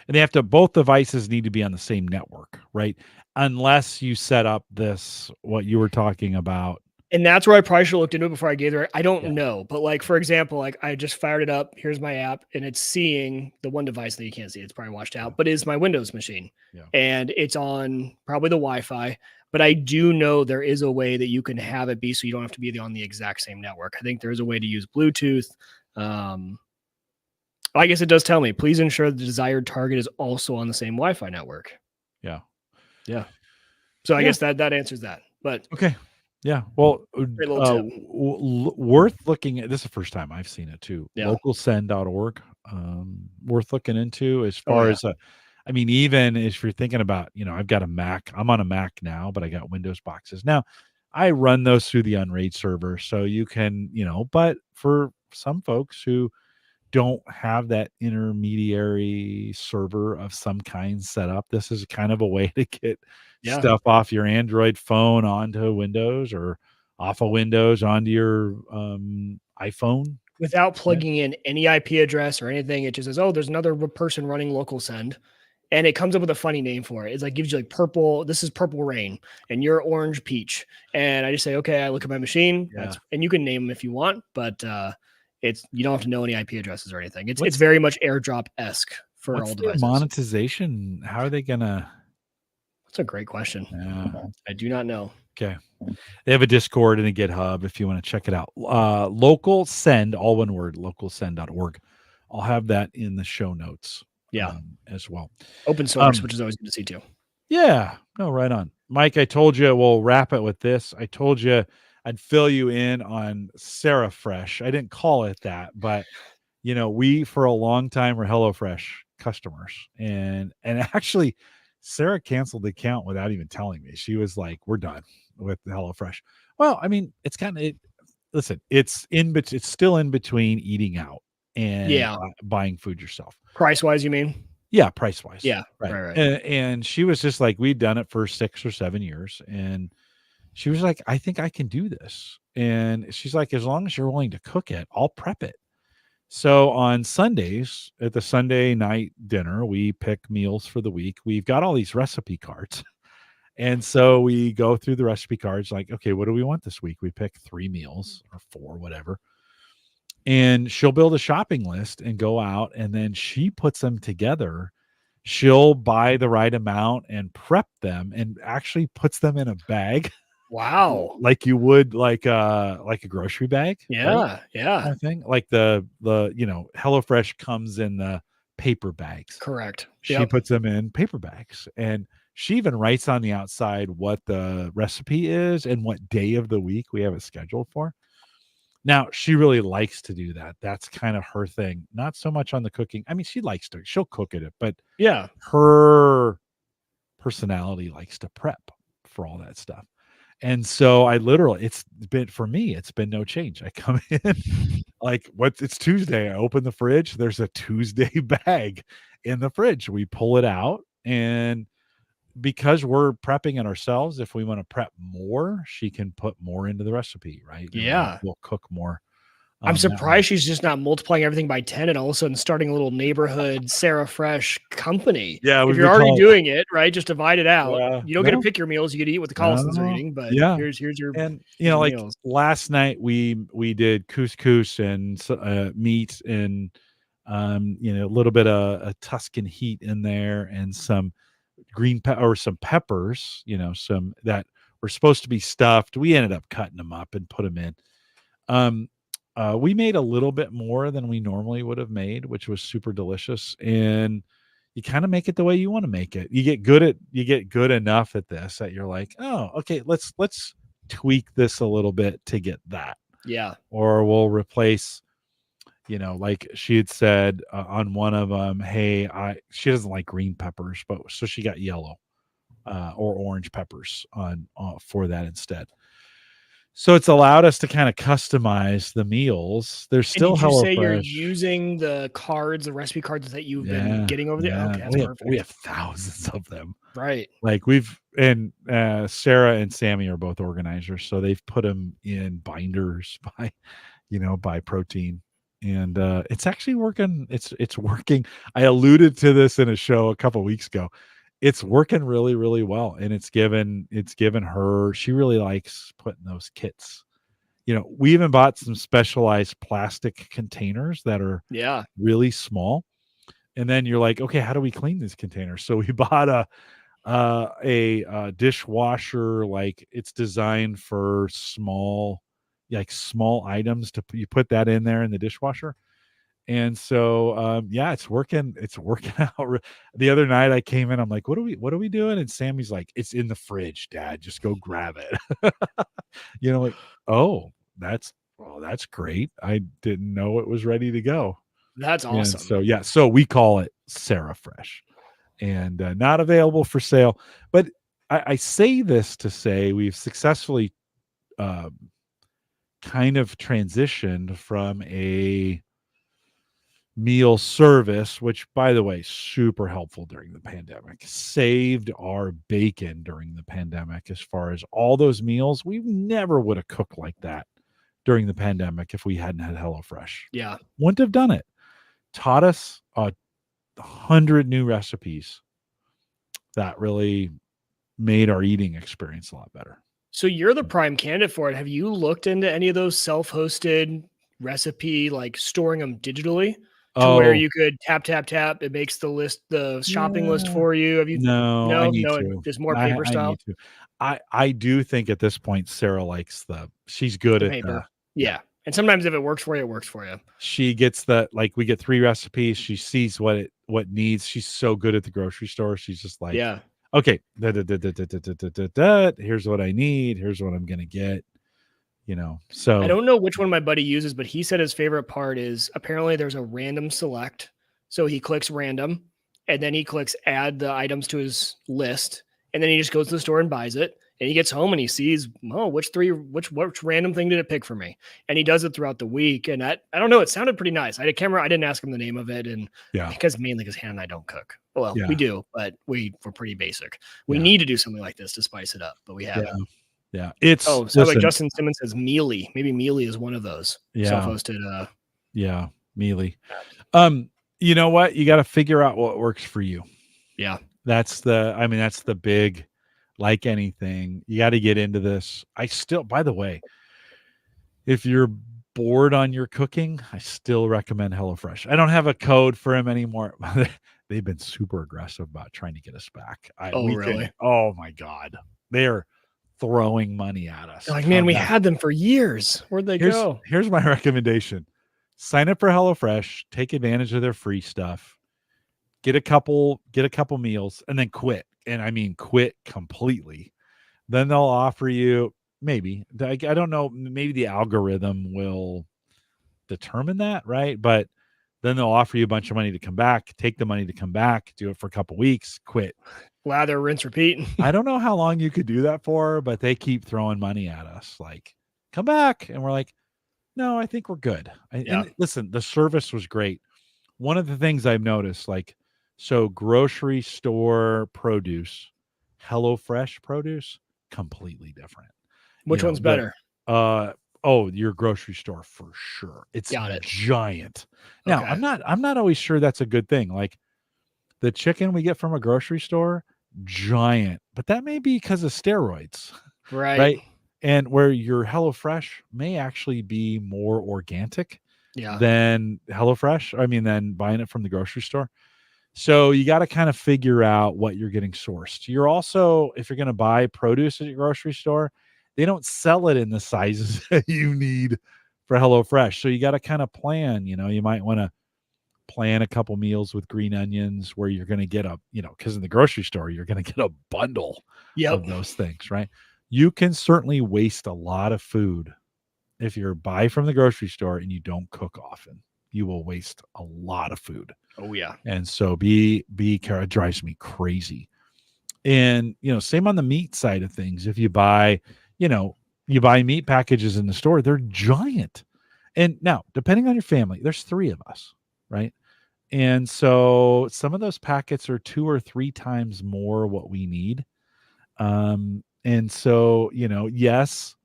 And they have to, both devices need to be on the same network, right? Unless you set up what you were talking about. And that's where I probably should have looked into it before I gave it. I don't know. But like, for example, like I just fired it up. Here's my app and it's seeing the one device that you can't see. It's probably washed out, but it's my Windows machine. Yeah. And it's on probably the Wi-Fi. But I do know there is a way that you can have it be so you don't have to be on the exact same network. I think there's a way to use Bluetooth. I guess it does tell me, please ensure the desired target is also on the same Wi-Fi network. Yeah. Yeah. So I Yeah. guess that answers that. But Okay. Yeah. Well, great little tip. worth looking at. This is the first time I've seen it too. Yeah. LocalSend.org. Worth looking into as Oh far yeah. as I mean, even if you're thinking about, I've got a Mac. I'm on a Mac now, but I got Windows boxes. Now, I run those through the Unraid server, so you can, but for some folks who don't have that intermediary server of some kind set up, this is kind of a way to get Yeah. stuff off your Android phone onto Windows, or off of Windows onto your iPhone. Without Yeah. plugging in any IP address or anything, it just says, "Oh, there's another person running LocalSend," and it comes up with a funny name for it. It's like gives you like purple. This is purple rain, and you're orange peach. And I just say, okay. I look at my machine. Yeah. And you can name them if you want, but it's you don't have to know any IP addresses or anything. It's What's very much AirDrop esque for what's all their devices. monetization? How are they gonna? That's a great question. I do not know. Okay. They have a Discord and a GitHub if you want to check it out. LocalSend, all one word, localsend.org. I'll have that in the show notes. Yeah. As well. Open source, which is always good to see too. Yeah. No, right on. Mike, I told you, we'll wrap it with this. I told you I'd fill you in on Sarah Fresh. I didn't call it that, but we for a long time were HelloFresh customers. And actually Sarah canceled the account without even telling me. She was like, "We're done with HelloFresh." Well, I mean, it's kind of listen, it's still in between eating out and buying food yourself. Price wise, you mean? Yeah, price wise. Yeah. Right. Right. And she was just like, we'd done it for 6 or 7 years. And she was like, "I think I can do this." And she's like, "As long as you're willing to cook it, I'll prep it." So on Sundays at the Sunday night dinner, we pick meals for the week. We've got all these recipe cards. And so we go through the recipe cards like, okay, what do we want this week? We pick 3 meals or 4, whatever. And she'll build a shopping list and go out, and then she puts them together. She'll buy the right amount and prep them and actually puts them in a bag. Wow. Like you would like a grocery bag. Yeah. Right? Yeah. Kind of thing. Like the HelloFresh comes in the paper bags. Correct. She puts them in paper bags, and she even writes on the outside what the recipe is and what day of the week we have it scheduled for. Now, she really likes to do that. That's kind of her thing. Not so much on the cooking. I mean, she'll cook it, but Yeah. her personality likes to prep for all that stuff. And so it's been no change. I come in like, it's Tuesday. I open the fridge. There's a Tuesday bag in the fridge. We pull it out, and because we're prepping it ourselves, if we want to prep more, she can put more into the recipe, right? Yeah. We'll cook more. I'm surprised she's just not multiplying everything by 10 and all of a sudden starting a little neighborhood Sarah Fresh company. Yeah, if you're already doing it, right, just divide it out. Yeah, you don't get to pick your meals. You get to eat what the Collisons are eating, but here's your and like meals. Last night we did couscous and meat and a little bit of a Tuscan heat in there and some some peppers, some that were supposed to be stuffed. We ended up cutting them up and put them in. We made a little bit more than we normally would have made, which was super delicious. And you kind of make it the way you want to make it. You get good enough at this that you're like, "Oh, okay, let's tweak this a little bit to get that." Yeah. Or we'll replace, like she had said on one of them, "Hey, she doesn't like green peppers, but so she got yellow or orange peppers on for that instead." So it's allowed us to kind of customize the meals. There's still did you say you're HelloFresh. using the recipe cards that you've been getting over there? Okay, that's perfect. We have thousands of them. Right. Like Sarah and Sammy are both organizers, so they've put them in binders by protein. And it's actually working. It's working. I alluded to this in a show a couple weeks ago. It's working really, really well. And it's given her, she really likes putting those kits. We even bought some specialized plastic containers that are really small. And then you're like, okay, how do we clean these containers? So we bought a dishwasher, like it's designed for small items you put that in there in the dishwasher. And so, yeah, it's working. It's working out. The other night I came in, I'm like, what are we doing? And Sammy's like, it's in the fridge, Dad. Just go grab it. Like, oh, that's great. I didn't know it was ready to go. That's And awesome. so, yeah, so we call it Sarah Fresh, and not available for sale. But I say this to say we've successfully kind of transitioned from a meal service, which, by the way, super helpful during the pandemic, saved our bacon during the pandemic. As far as all those meals, we never would have cooked like that during the pandemic if we hadn't had HelloFresh. Yeah. Wouldn't have done it. Taught us 100 new recipes that really made our eating experience a lot better. So you're the prime candidate for it. Have you looked into any of those self-hosted recipe, like storing them digitally to where Oh, you could tap, tap, tap, it makes the shopping list yeah. for you? Have you No, I need no, to. just more paper I style? need to. I do think at this point Sarah likes she's good The at paper. yeah. Yeah. And sometimes if it works for you, it works for you. She gets like we get 3 recipes. She sees what needs. She's so good at the grocery store. She's just like, Yeah. okay, here's what I need. Here's what I'm gonna get. I So don't know which one my buddy uses, but he said his favorite part is apparently there's a random select. So he clicks random and then he clicks add the items to his list. And then he just goes to the store and buys it. And he gets home and he sees, oh, which random thing did it pick for me? And he does it throughout the week. And I don't know, it sounded pretty nice. I didn't ask him the name of it. And yeah, mainly because Hannah and I don't cook. Well, yeah, we do, but we're pretty basic. We yeah, need to do something like this to spice it up, but we yeah, haven't. yeah. It's Oh, so like listen, Justin Simmons says Mealy. Maybe Mealy is one of those yeah, self-hosted. yeah, mealy. You know what? You got to figure out what works for you. Yeah. That's the big, like anything, you got to get into this. By the way, if you're bored on your cooking, I still recommend HelloFresh. I don't have a code for him anymore. They've been super aggressive about trying to get us back. Really? Oh my God. They're throwing money at us. Like, man, Come we back. had them for years. Where'd they go? Here's my recommendation. Sign up for HelloFresh, take advantage of their free stuff, get a couple meals, and then quit. And I mean quit completely. Then they'll offer you maybe, I don't know, maybe the algorithm will determine that, right? But then they'll offer you a bunch of money to come back, take the money to come back, do it for a couple weeks, quit. Lather, rinse, repeat. I don't know how long you could do that for, but they keep throwing money at us like, come back. And we're like, no, I think we're good. Yeah. And listen, the service was great. One of the things I've noticed, so grocery store produce, HelloFresh produce, completely different. Which one's better? Your grocery store for sure. It's Got it. giant. Now, Okay. I'm not always sure that's a good thing. Like the chicken we get from a grocery store, giant, but that may be because of steroids, Right. right? And where your HelloFresh may actually be more organic Yeah. than than buying it from the grocery store. So you got to kind of figure out what you're getting sourced. You're also, if you're going to buy produce at your grocery store, they don't sell it in the sizes that you need for HelloFresh. So you got to kind of plan, you might want to plan a couple meals with green onions where you're going to get because in the grocery store, you're going to get a bundle of those things, right? You can certainly waste a lot of food if you're buy from the grocery store and you don't cook often. You will waste a lot of food. Oh yeah. And so be careful. It drives me crazy. And same on the meat side of things. If you buy, you buy meat packages in the store, they're giant. And now, depending on your family, there's 3 of us, right? And so some of those packets are 2 or 3 times more what we need. And so, yes,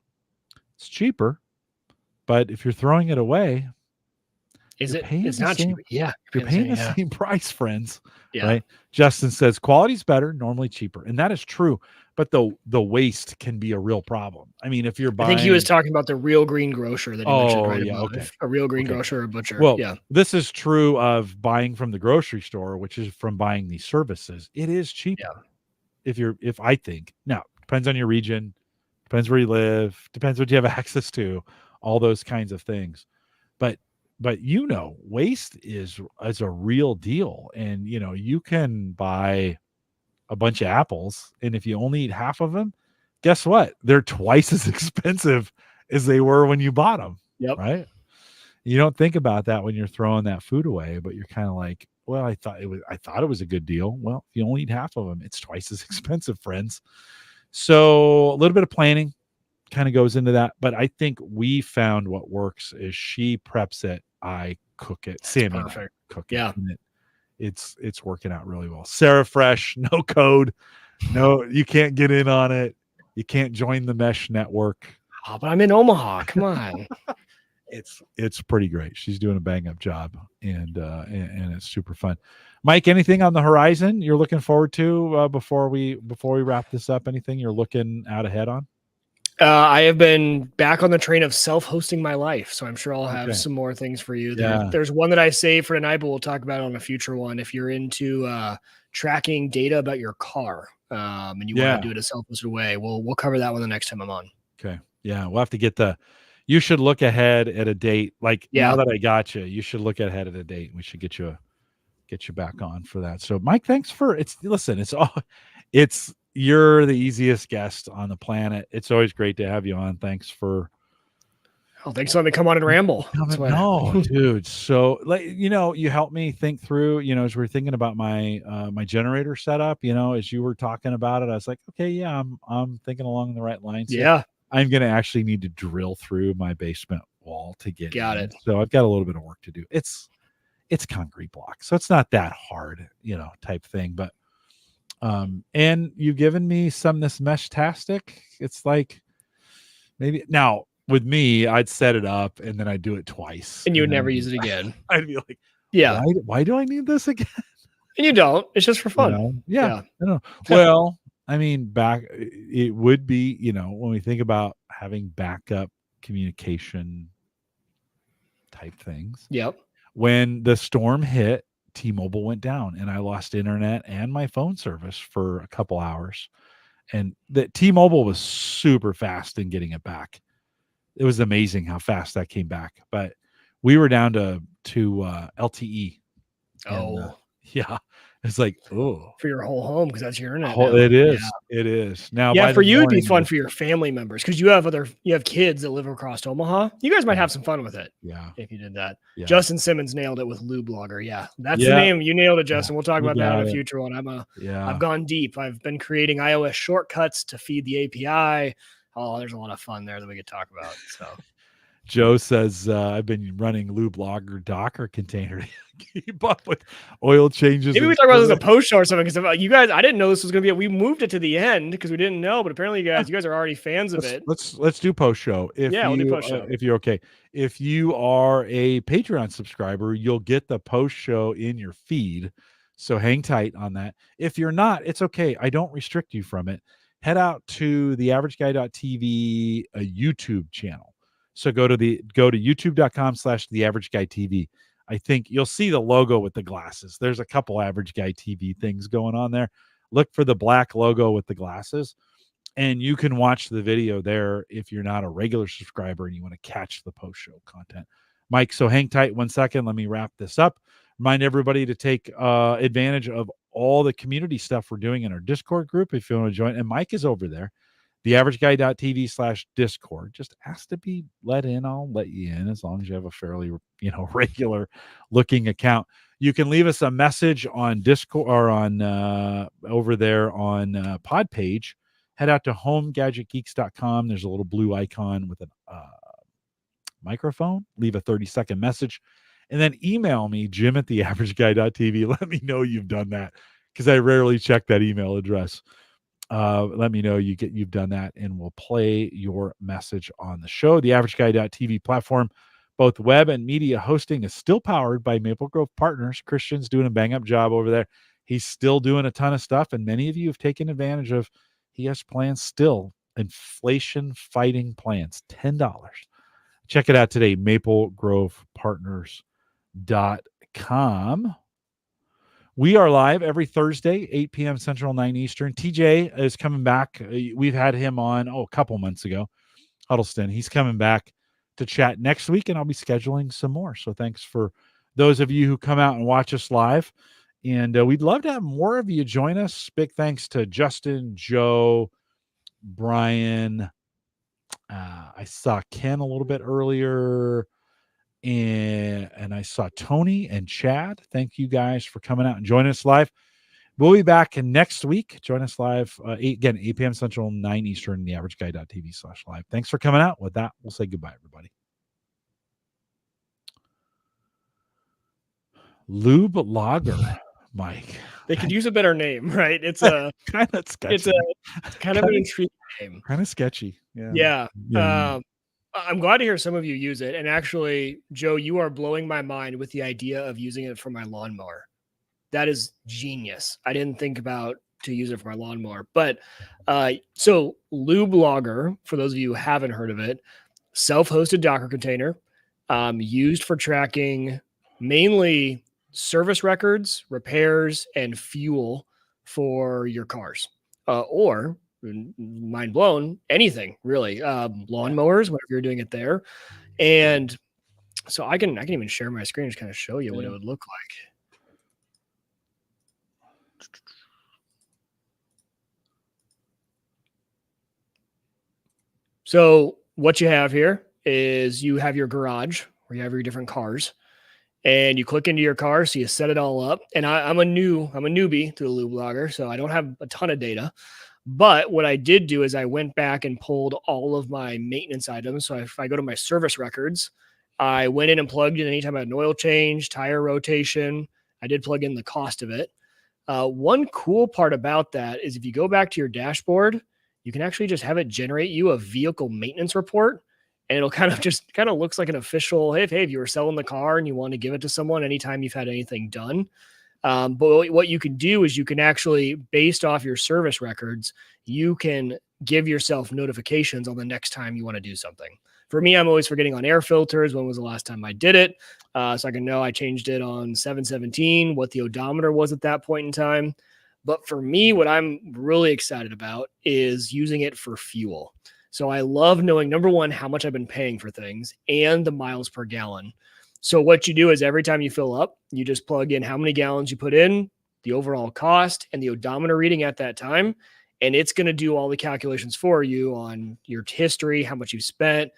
it's cheaper, but if you're throwing it away, It's not cheap. Yeah. You're paying the same price, friends. Yeah. Right? Justin says quality's better, normally cheaper. And that is true. But the waste can be a real problem. I mean, if you're buying, I think he was talking about the Real Green Grocer that he mentioned right above. Okay. A Real Green Grocer or a butcher. Well, yeah. This is true of buying from the grocery store, which is from buying these services. It is cheaper. Yeah. If I think now, depends on your region, depends where you live, depends what you have access to, all those kinds of things. But but waste is a real deal. And you can buy a bunch of apples, and if you only eat half of them, guess what? They're twice as expensive as they were when you bought them. Yep. Right? You don't think about that when you're throwing that food away, but you're kind of like, well, I thought it was a good deal. Well, if you only eat half of them, it's twice as expensive, friends. So a little bit of planning kind of goes into that, but I think we found what works is she preps it, I cook it, Sammy and I cook it. Yeah. And it's working out really well. Sarah Fresh, no code, no, you can't get in on it. You can't join the Mesh network. Oh, but I'm in Omaha. Come on. It's pretty great. She's doing a bang up job, and it's super fun. Mike, anything on the horizon you're looking forward to before we wrap this up? Anything you're looking out ahead on? I have been back on the train of self-hosting my life, so I'm sure I'll have some more things for you. There's one that I saved for tonight, but we'll talk about it on a future one. If you're into tracking data about your car and you want to do it a self-hosted way, we'll cover that one the next time I'm on. Okay. Yeah, we'll have to get you should look ahead at a date. Like now that I got you should look ahead at a date. We should get you back on for that. So Mike, thanks for you're the easiest guest on the planet. It's always great to have you on. Thanks for thanks for letting me come on and ramble. No, dude. So you helped me think through, as we're thinking about my my generator setup, as you were talking about it, I was like, okay, yeah, I'm thinking along the right lines. Yeah. I'm going to actually need to drill through my basement wall to get Got it. So I've got a little bit of work to do. It's concrete block, so it's not that hard, type thing. But and you've given me this Meshtastic. It's like maybe now with me, I'd set it up and then I'd do it twice, and you would never use it again. I'd be like, yeah, why do I need this again? And you don't. It's just for fun. Yeah. I don't know. Well, I mean, it would be, when we think about having backup communication type things. Yep. When the storm hit, T-Mobile went down and I lost internet and my phone service for a couple hours. And the T-Mobile was super fast in getting it back. It was amazing how fast that came back. But we were down to LTE. Yeah. It's like, for your whole home, because that's your internet. It is. Yeah. It is. Now, for you, it'd be fun for your family members because you have kids that live across Omaha. You guys might have some fun with it. Yeah. If you did that. Yeah. Justin Simmons nailed it with Lou Blogger. Yeah. That's the name. You nailed it, Justin. We'll talk about that in a future one. I've gone deep. I've been creating iOS shortcuts to feed the API. Oh, there's a lot of fun there that we could talk about. So Joe says, I've been running Lou Blogger Docker container to keep up with oil changes. Maybe we talk about this as a post show or something, because you guys, I didn't know this was going to be, we moved it to the end because we didn't know, but apparently you guys are already fans of it. Let's do post show. We'll do post show. If you're okay. If you are a Patreon subscriber, you'll get the post show in your feed. So hang tight on that. If you're not, it's okay. I don't restrict you from it. Head out to theaverageguy.tv, a YouTube channel. So go to youtube.com/theaverageguy.tv. I think you'll see the logo with the glasses. There's a couple Average Guy TV things going on there. Look for the black logo with the glasses, and you can watch the video there if you're not a regular subscriber and you want to catch the post-show content. Mike, so hang tight 1 second. Let me wrap this up. Remind everybody to take advantage of all the community stuff we're doing in our Discord group if you want to join. And Mike is over there. theaverageguy.tv/Discord. Just ask to be let in. I'll let you in as long as you have a fairly, regular looking account. You can leave us a message on Discord or on over there on Pod page. Head out to homegadgetgeeks.com. There's a little blue icon with a microphone. Leave a 30-second message. And then email me, jim@theaverageguy.tv. Let me know you've done that because I rarely check that email address. Let me know you've done that, and we'll play your message on the show. The AverageGuy.tv platform, both web and media hosting, is still powered by Maple Grove Partners. Christian's doing a bang-up job over there. He's still doing a ton of stuff, and many of you have taken advantage of. He has plans still, inflation-fighting plans, $10. Check it out today, maplegrovepartners.com. We are live every Thursday, 8 p.m. Central, 9 Eastern. TJ is coming back. We've had him on, a couple months ago. Huddleston. He's coming back to chat next week, and I'll be scheduling some more. So thanks for those of you who come out and watch us live. And we'd love to have more of you join us. Big thanks to Justin, Joe, Brian. I saw Ken a little bit earlier, and I saw Tony and Chad. Thank you guys for coming out and joining us live. We'll be back next week. Join us live, 8 p.m. Central, 9 Eastern, theaverageguy.tv/live. Thanks for coming out. With that, we'll say goodbye, everybody. Lube Lager, Mike. They could use a better name, right? It's a kind of sketchy. It's kind of an intriguing name. Kind of sketchy. Yeah. I'm glad to hear some of you use it. And actually, Joe, you are blowing my mind with the idea of using it for my lawnmower. That is genius. I didn't think about to use it for my lawnmower. But so Lube Lager, for those of you who haven't heard of it, self-hosted Docker container, used for tracking mainly service records, repairs, and fuel for your cars, or mind blown, anything really, lawnmowers, whenever you're doing it there. And so I can even share my screen, just kind of show you what it would look like. So what you have here is you have your garage where you have your different cars, and you click into your car. So you set it all up. And I'm a newbie to the Lube Lager, so I don't have a ton of data. But what I did do is I went back and pulled all of my maintenance items. So if I go to my service records, I went in and plugged in anytime I had an oil change, tire rotation. I did plug in the cost of it. One cool part about that is if you go back to your dashboard, you can actually just have it generate you a vehicle maintenance report. And it'll kind of looks like an official, hey, if you were selling the car and you want to give it to someone anytime you've had anything done. But what you can do is you can actually, based off your service records, you can give yourself notifications on the next time you want to do something. For me, I'm always forgetting on air filters. When was the last time I did it? So I can know I changed it on 7/17, what the odometer was at that point in time. But for me, what I'm really excited about is using it for fuel. So I love knowing, number one, how much I've been paying for things and the miles per gallon. So what you do is every time you fill up, you just plug in how many gallons you put in, the overall cost, and the odometer reading at that time. And it's going to do all the calculations for you on your history, how much you've spent,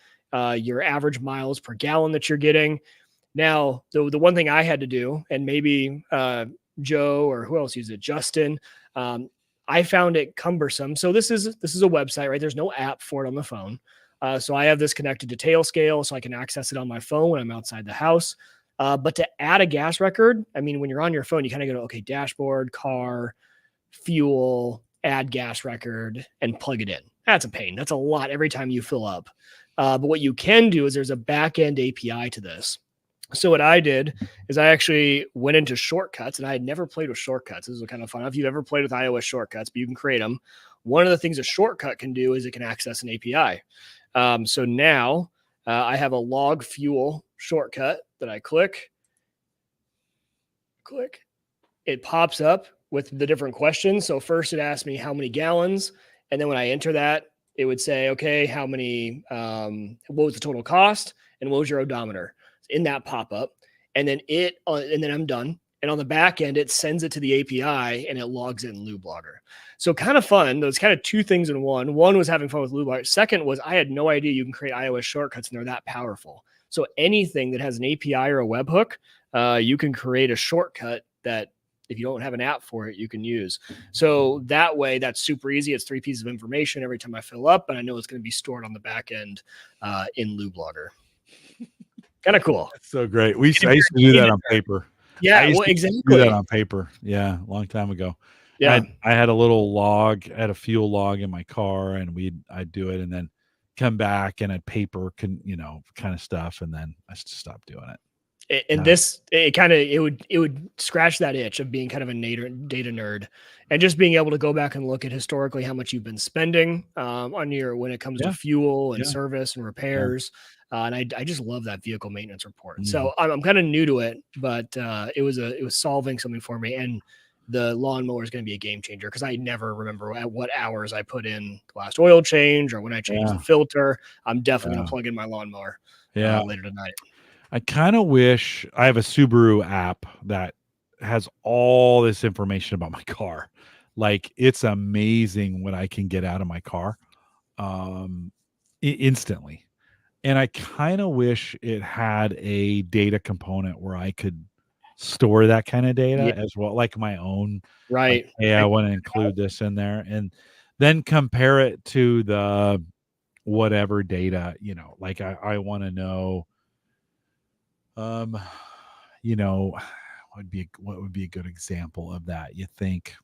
your average miles per gallon that you're getting. Now, the one thing I had to do, and maybe Joe or who else used it, Justin, I found it cumbersome. So this is a website, right? There's no app for it on the phone. So I have this connected to Tailscale so I can access it on my phone when I'm outside the house. But to add a gas record, I mean, when you're on your phone, you kind of go to, okay, dashboard, car, fuel, add gas record, and plug it in. That's a pain. That's a lot every time you fill up. But what you can do is there's a back-end API to this. So what I did is I actually went into shortcuts, and I had never played with shortcuts. This is kind of fun. If you've ever played with iOS shortcuts, but you can create them. One of the things a shortcut can do is it can access an API. So now I have a log fuel shortcut that I click. It pops up with the different questions. So first it asks me how many gallons. And then when I enter that, it would say, okay, how many, what was the total cost? And what was your odometer? In that pop-up, and then I'm done. And on the back end, it sends it to the API and it logs it in Lube Lager. So kind of fun. Those kind of two things in one. One was having fun with Lube Lager. Second was I had no idea you can create iOS shortcuts and they're that powerful. So anything that has an API or a webhook, you can create a shortcut that if you don't have an app for it, you can use. So that way, that's super easy. It's 3 pieces of information every time I fill up, and I know it's going to be stored on the back end in Lube Lager. Kind of cool. That's so great. I used to do that on paper. Yeah, well, exactly. Do that on paper. Yeah, a long time ago. Yeah, I had a little log, I had a fuel log in my car, and I'd do it, and then come back and I'd paper, kind of stuff, and then I just stopped doing it. And it would scratch that itch of being kind of a data nerd, and just being able to go back and look at historically how much you've been spending on when it comes to fuel and service and repairs. And I just love that vehicle maintenance report. So I'm kind of new to it, but it was solving something for me. And the lawnmower is going to be a game changer because I never remember at what hours I put in the last oil change or when I changed the filter. I'm definitely going to plug in my lawnmower. later tonight. I kind of wish I have a Subaru app that has all this information about my car. Like, it's amazing what I can get out of my car instantly. And I kind of wish it had a data component where I could store that kind of data as well, like my own. Like, Right. hey, I want to include this in there, and then compare it to the whatever data, like I want to know, what would be a good example of that? You think,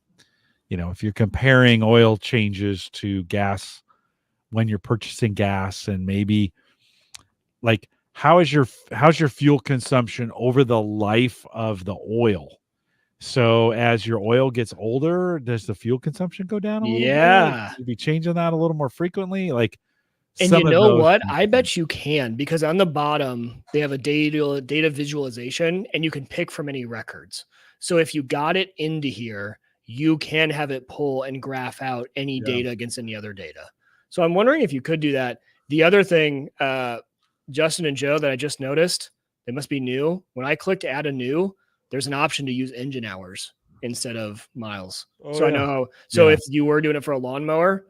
if you're comparing oil changes to gas when you're purchasing gas, and maybe like how's your fuel consumption over the life of the oil? So as your oil gets older, does the fuel consumption go down a little bit? Yeah. You'd be changing that a little more frequently, like And you some of know those what? kinds I of things. bet you can, because on the bottom they have a data visualization, and you can pick from any records. So if you got it into here, you can have it pull and graph out any Yeah. data against any other data. So I'm wondering if you could do that. The other thing, Justin and Joe, that I just noticed, they must be new. When I clicked add a new, there's an option to use engine hours instead of miles. So I know how. So if you were doing it for a lawnmower,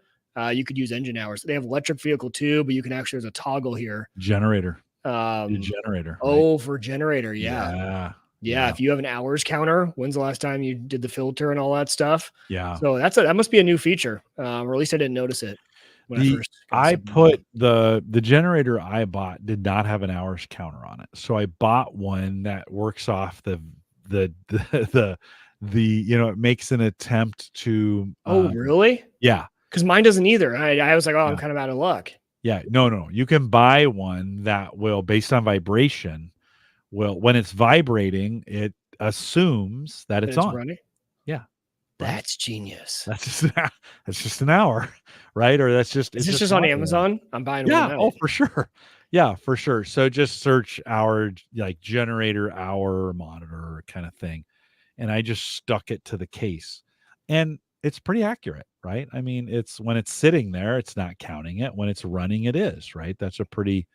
you could use engine hours. They have electric vehicle too, but you can actually, there's a toggle here. Generator. Your generator. Oh, right? For generator. Yeah. Yeah. If you have an hours counter, when's the last time you did the filter and all that stuff? Yeah. So that must be a new feature. Or at least I didn't notice it when I first the generator I bought did not have an hours counter on it. So I bought one that works off the it makes an attempt to Oh, really? Yeah. Because mine doesn't either. I was like, I'm kind of out of luck. Yeah. No. You can buy one that will, based on vibration, when it's vibrating, it assumes that it's on. Running. Yeah. That's genius. That's just an hour, right? Or that's just Is this just on Amazon? I'm buying one now. Oh, for sure. Yeah, for sure. So just search our generator hour monitor kind of thing. And I just stuck it to the case. And it's pretty accurate, right? I mean, it's when it's sitting there, it's not counting it. When it's running, it is, right? That's a pretty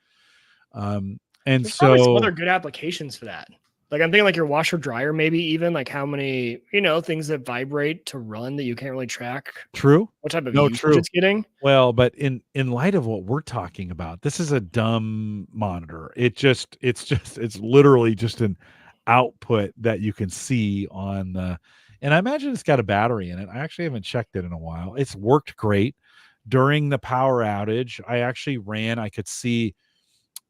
and there's probably some other good applications for that. Like I'm thinking like your washer dryer, maybe even like how many, things that vibrate to run that you can't really track. True. What type of usage it's getting. Well, but in light of what we're talking about, this is a dumb monitor. It's literally just an output that you can see on the, and I imagine it's got a battery in it. I actually haven't checked it in a while. It's worked great during the power outage. I could see,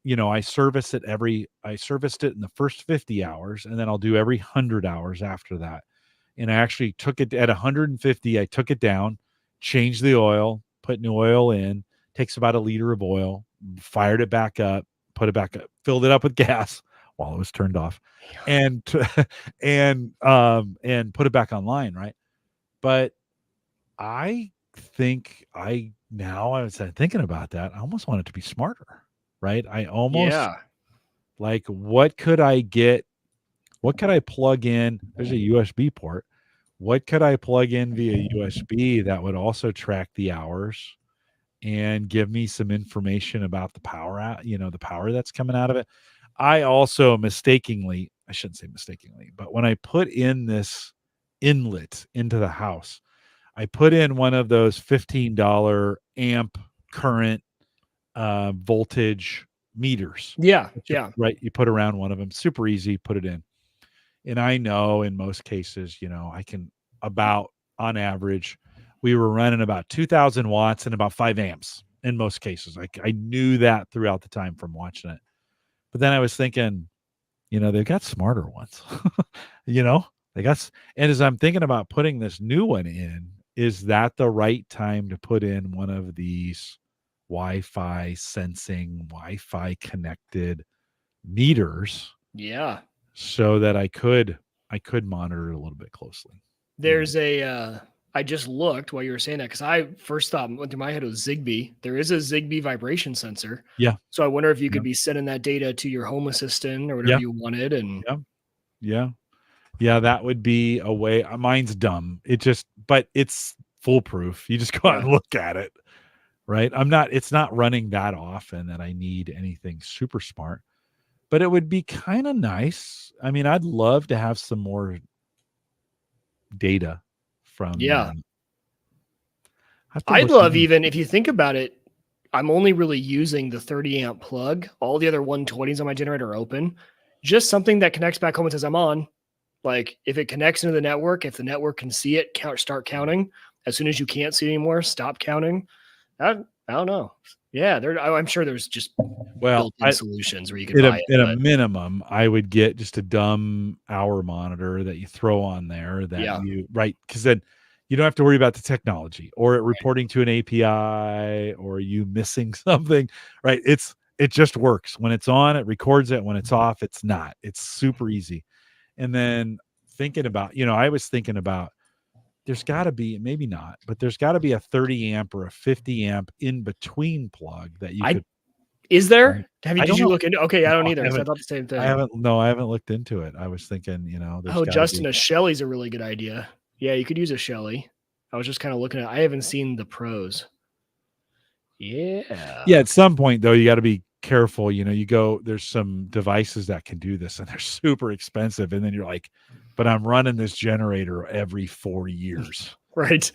I serviced it in the first 50 hours, and then I'll do every 100 hours after that. And I actually took it at 150. I took it down, changed the oil, put new oil in, takes about 1 liter of oil, fired it back up, put it back up, filled it up with gas while it was turned off, and and put it back online, right? But I think I was thinking about that. I almost want it to be smarter, right? I almost like, what could I get? What could I plug in? There's a USB port. What could I plug in via USB that would also track the hours and give me some information about the power out, the power that's coming out of it? I also I shouldn't say mistakenly, but when I put in this inlet into the house, I put in one of those $15 amp current voltage meters. Yeah. Right. You put around one of them, super easy, put it in. And I know in most cases, I can on average, we were running about 2000 watts and about 5 amps in most cases. I knew that throughout the time from watching it. But then I was thinking, they've got smarter ones, and as I'm thinking about putting this new one in, is that the right time to put in one of these Wi-Fi sensing, Wi-Fi connected meters? Yeah. So that I could monitor it a little bit closely. There's I just looked while you were saying that, because I first thought went through my head was Zigbee. There is a Zigbee vibration sensor. Yeah. So I wonder if you could be sending that data to your home assistant or whatever you wanted. And yeah, that would be a way. Mine's dumb. But it's foolproof. You just go out and look at it. right? It's not running that often that I need anything super smart, but it would be kind of nice. I mean, I'd love to have some more data from, Yeah. I have to I'd look love, into it. even if you think about it, I'm only really using the 30 amp plug. All the other 120s on my generator are open. Just something that connects back home and says I'm on. Like if it connects into the network, if the network can see it, start counting. As soon as you can't see it anymore, stop counting. I don't know. Yeah, I'm sure there's just Well, built-in solutions where you could at buy it. at a But minimum, I would get just a dumb hour monitor that you throw on there that yeah, right, because then you don't have to worry about the technology or it reporting to an API or you missing something, right? It just works. When it's on, it records it. When it's off, it's not. It's super easy. And then thinking about, I was thinking about there's got to be, maybe not, but there's got to be a 30 amp or a 50 amp in between plug that you could. is there? I Did don't you know. look into? Okay, I No, don't I either. So I haven't. thought the same I thing. haven't. No, I haven't looked into it. I was thinking, there's Oh, got to Justin, be. a Shelly's a really good idea. Yeah, you could use a Shelly. I was just kind of looking at. I haven't seen the pros. Yeah, Yeah. at some point though, you got to be careful. You go. There's some devices that can do this, and they're super expensive. And then you're like, but I'm running this generator every 4 years. Right.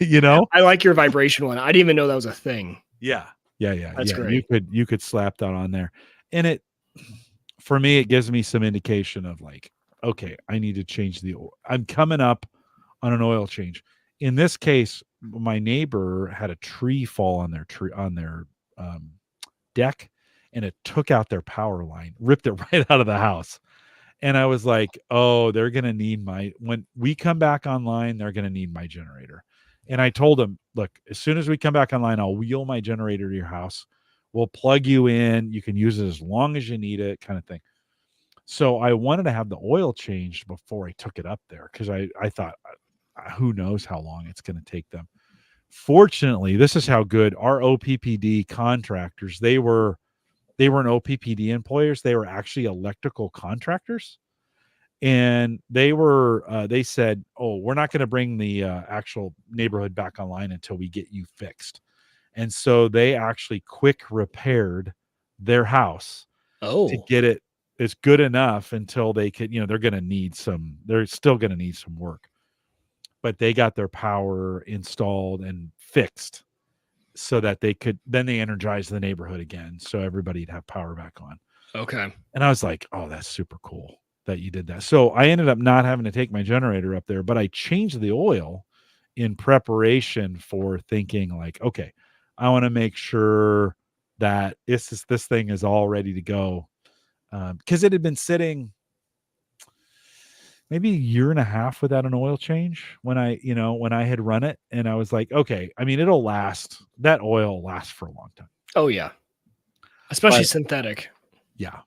you know? I like your vibration one. I didn't even know that was a thing. Yeah. Yeah. That's Yeah. great. You could slap that on there, and for me, it gives me some indication of like, okay, I need to change I'm coming up on an oil change. In this case, my neighbor had a tree fall on their um, deck, and it took out their power line, ripped it right out of the house. And I was like, oh, they're gonna need when we come back online, they're gonna need my generator. And I told them, look, as soon as we come back online, I'll wheel my generator to your house. We'll plug you in. You can use it as long as you need it, kind of thing. So I wanted to have the oil changed before I took it up there because I thought, who knows how long it's going to take them. Fortunately, this is how good our OPPD contractors, they weren't OPPD employers. They were actually electrical contractors. And they said, oh, we're not going to bring the actual neighborhood back online until we get you fixed. And so they actually quick repaired their house to get it as good enough until they could, they're still going to need some work. But they got their power installed and fixed so that then they energized the neighborhood again. So everybody'd have power back on. Okay. And I was like, oh, that's super cool that you did that. So I ended up not having to take my generator up there, but I changed the oil in preparation for thinking like, okay, I want to make sure that this thing is all ready to go. Because it had been sitting maybe a year and a half without an oil change when I had run it, and I was like, okay, I mean, it'll last. That oil will last for a long time. Oh yeah, especially But, synthetic. Yeah.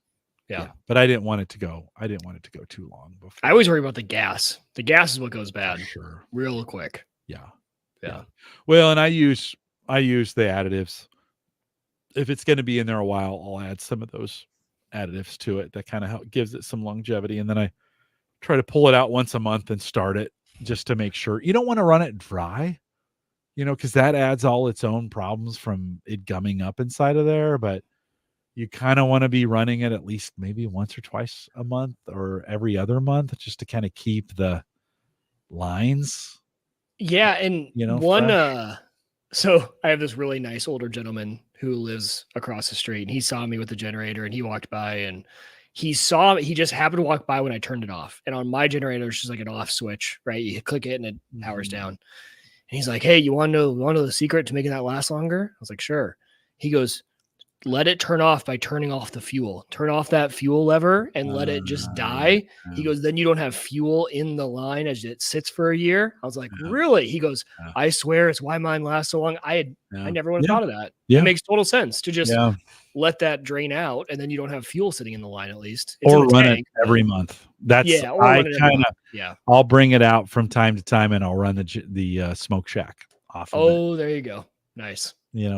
Yeah. But I didn't want it to go. I didn't want it to go too long before. I always worry about the gas. The gas is what goes bad. Sure. Real quick. Yeah. Well, and I use the additives. If it's going to be in there a while, I'll add some of those additives to it that kind of gives it some longevity. And then I try to pull it out once a month and start it just to make sure. You don't want to run it dry, because that adds all its own problems from it gumming up inside of there. But you kind of want to be running it at least maybe once or twice a month or every other month just to kind of keep the lines. Yeah. And fresh. So I have this really nice older gentleman who lives across the street, and he saw me with the generator, and he walked by, and he just happened to walk by when I turned it off. And on my generator, it's just like an off switch, right? You click it and it powers down. And he's like, hey, you want to know the secret to making that last longer? I was like, sure. He goes, let it turn off by turning off the fuel. Turn off that fuel lever and let it just die. Yeah. He goes, then you don't have fuel in the line as it sits for a year. I was like, really? He goes, I swear it's why mine lasts so long. I never would have thought of that. It makes total sense to just let that drain out, and then you don't have fuel sitting in the line, at least. It's or run tank, it every month. That's I'll bring it out from time to time, and I'll run the smoke shack off of it. There you go. Nice.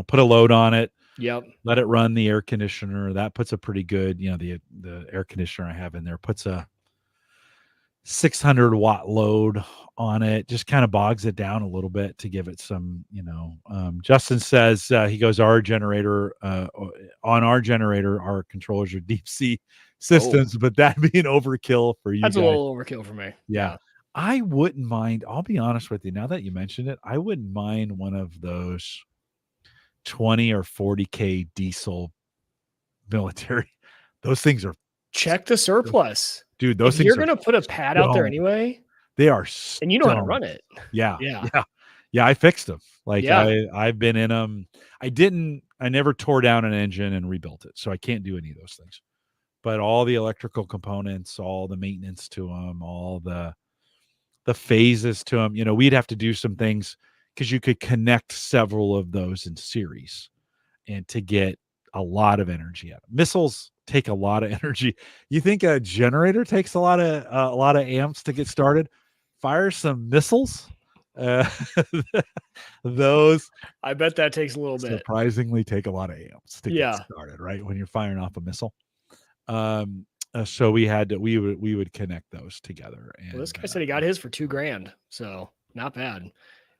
Put a load on it. Yep. Let it run the air conditioner. That puts a pretty good, the air conditioner I have in there puts a 600 watt load on it, just kind of bogs it down a little bit to give it some, Justin says, he goes, our generator, on our generator, our controllers are deep sea systems, but that being overkill for you That's guys. a little overkill for me. Yeah. I wouldn't mind, I'll be honest with you, now that you mentioned it, I wouldn't mind one of those 20 or 40K diesel military. Those things are, Check the surplus. dude, those If things you're are going to put a pad out there stone. anyway, They are and you know how to stone. run it. Yeah. Yeah. Yeah. I fixed them. Like Yeah. I've been in them. I never tore down an engine and rebuilt it. So I can't do any of those things, but all the electrical components, all the maintenance to them, all the phases to them, we'd have to do some things because you could connect several of those in series and to get a lot of energy out of missiles take a lot of energy. You think a generator takes a lot of amps to get started? Fire some missiles. Uh, those I bet that takes a little bit. surprisingly take a lot of amps to get started, right? When you're firing off a missile. So we would connect those together. And Well, this guy said he got his for $2,000, so not bad.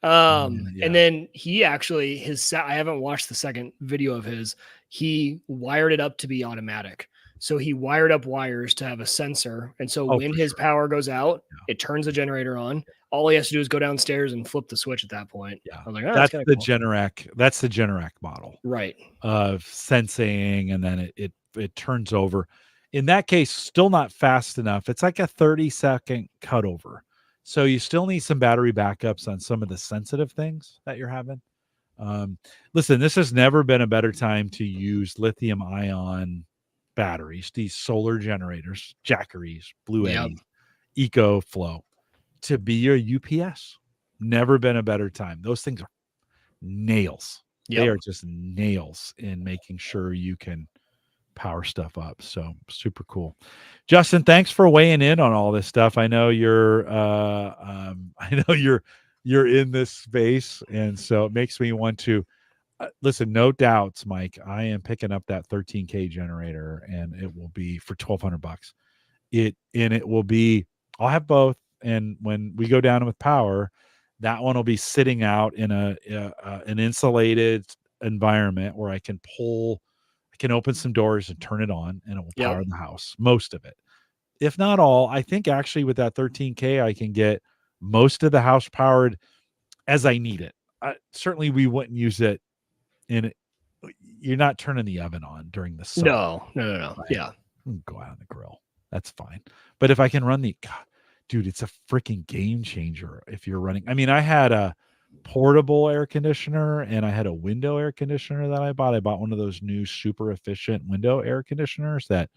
Yeah. And then he actually I haven't watched the second video of his. He wired it up to be automatic. So he wired up wires to have a sensor. And so when his power goes out, it turns the generator on. All he has to do is go downstairs and flip the switch at that point. Yeah. I was like, that's the Generac. That's the Generac model. Right. Of sensing, and then it turns over. In that case, still not fast enough. It's like a 30-second cutover. So you still need some battery backups on some of the sensitive things that you're having. Listen, this has never been a better time to use lithium ion batteries, these solar generators, Jackeries, Blue Eddies, EcoFlow, to be your UPS. Never been a better time. Those things are nails. They are just nails in making sure you can power stuff up. So super cool. Justin, thanks for weighing in on all this stuff. I know you're you're in this space, and so it makes me want to listen. No doubts, Mike. I am picking up that 13K generator, and it will be for $1,200. It will be. I'll have both, and when we go down with power, that one will be sitting out in an insulated environment where I can open some doors and turn it on, and it will power the house, most of it. If not all, I think actually with that 13K, I can get most of the house powered as I need it. Certainly we wouldn't use it you're not turning the oven on during the summer. No. Right? Yeah. Go out on the grill. That's fine. But if I can run dude, it's a freaking game changer if you're running. I mean, I had a portable air conditioner and I had a window air conditioner that I bought. I bought one of those new super efficient window air conditioners that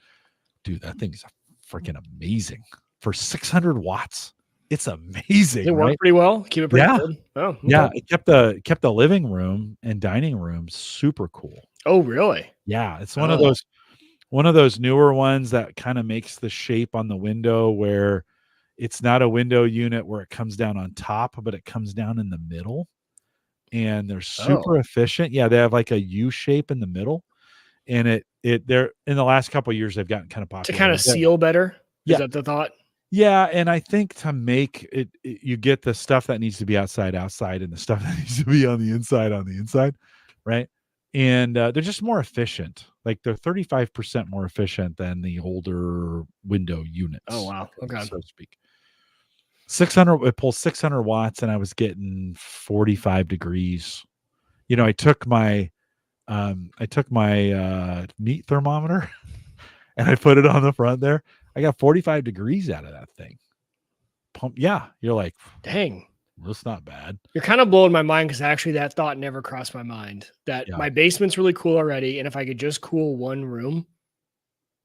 thing's freaking amazing for 600 watts. It's amazing. It worked pretty well. Keep it pretty cold. Oh, okay. Yeah. It kept the living room and dining room super cool. Oh, really? Yeah. It's one of those newer ones that kind of makes the shape on the window where it's not a window unit where it comes down on top, but it comes down in the middle. And they're super efficient. Yeah, they have like a U shape in the middle. And they're in the last couple of years, they've gotten kind of popular. To kind of seal better? Is that the thought? Yeah, and I think to make it, you get the stuff that needs to be outside, and the stuff that needs to be on the inside, right? And they're just more efficient. Like they're 35% more efficient than the older window units. Oh, wow. Okay. So to speak. 600, it pulls 600 watts, and I was getting 45 degrees. I took my meat thermometer and I put it on the front there. I got 45 degrees out of that thing. Yeah. You're like, dang, that's not bad. You're kind of blowing my mind because actually that thought never crossed my mind that my basement's really cool already. And if I could just cool one room,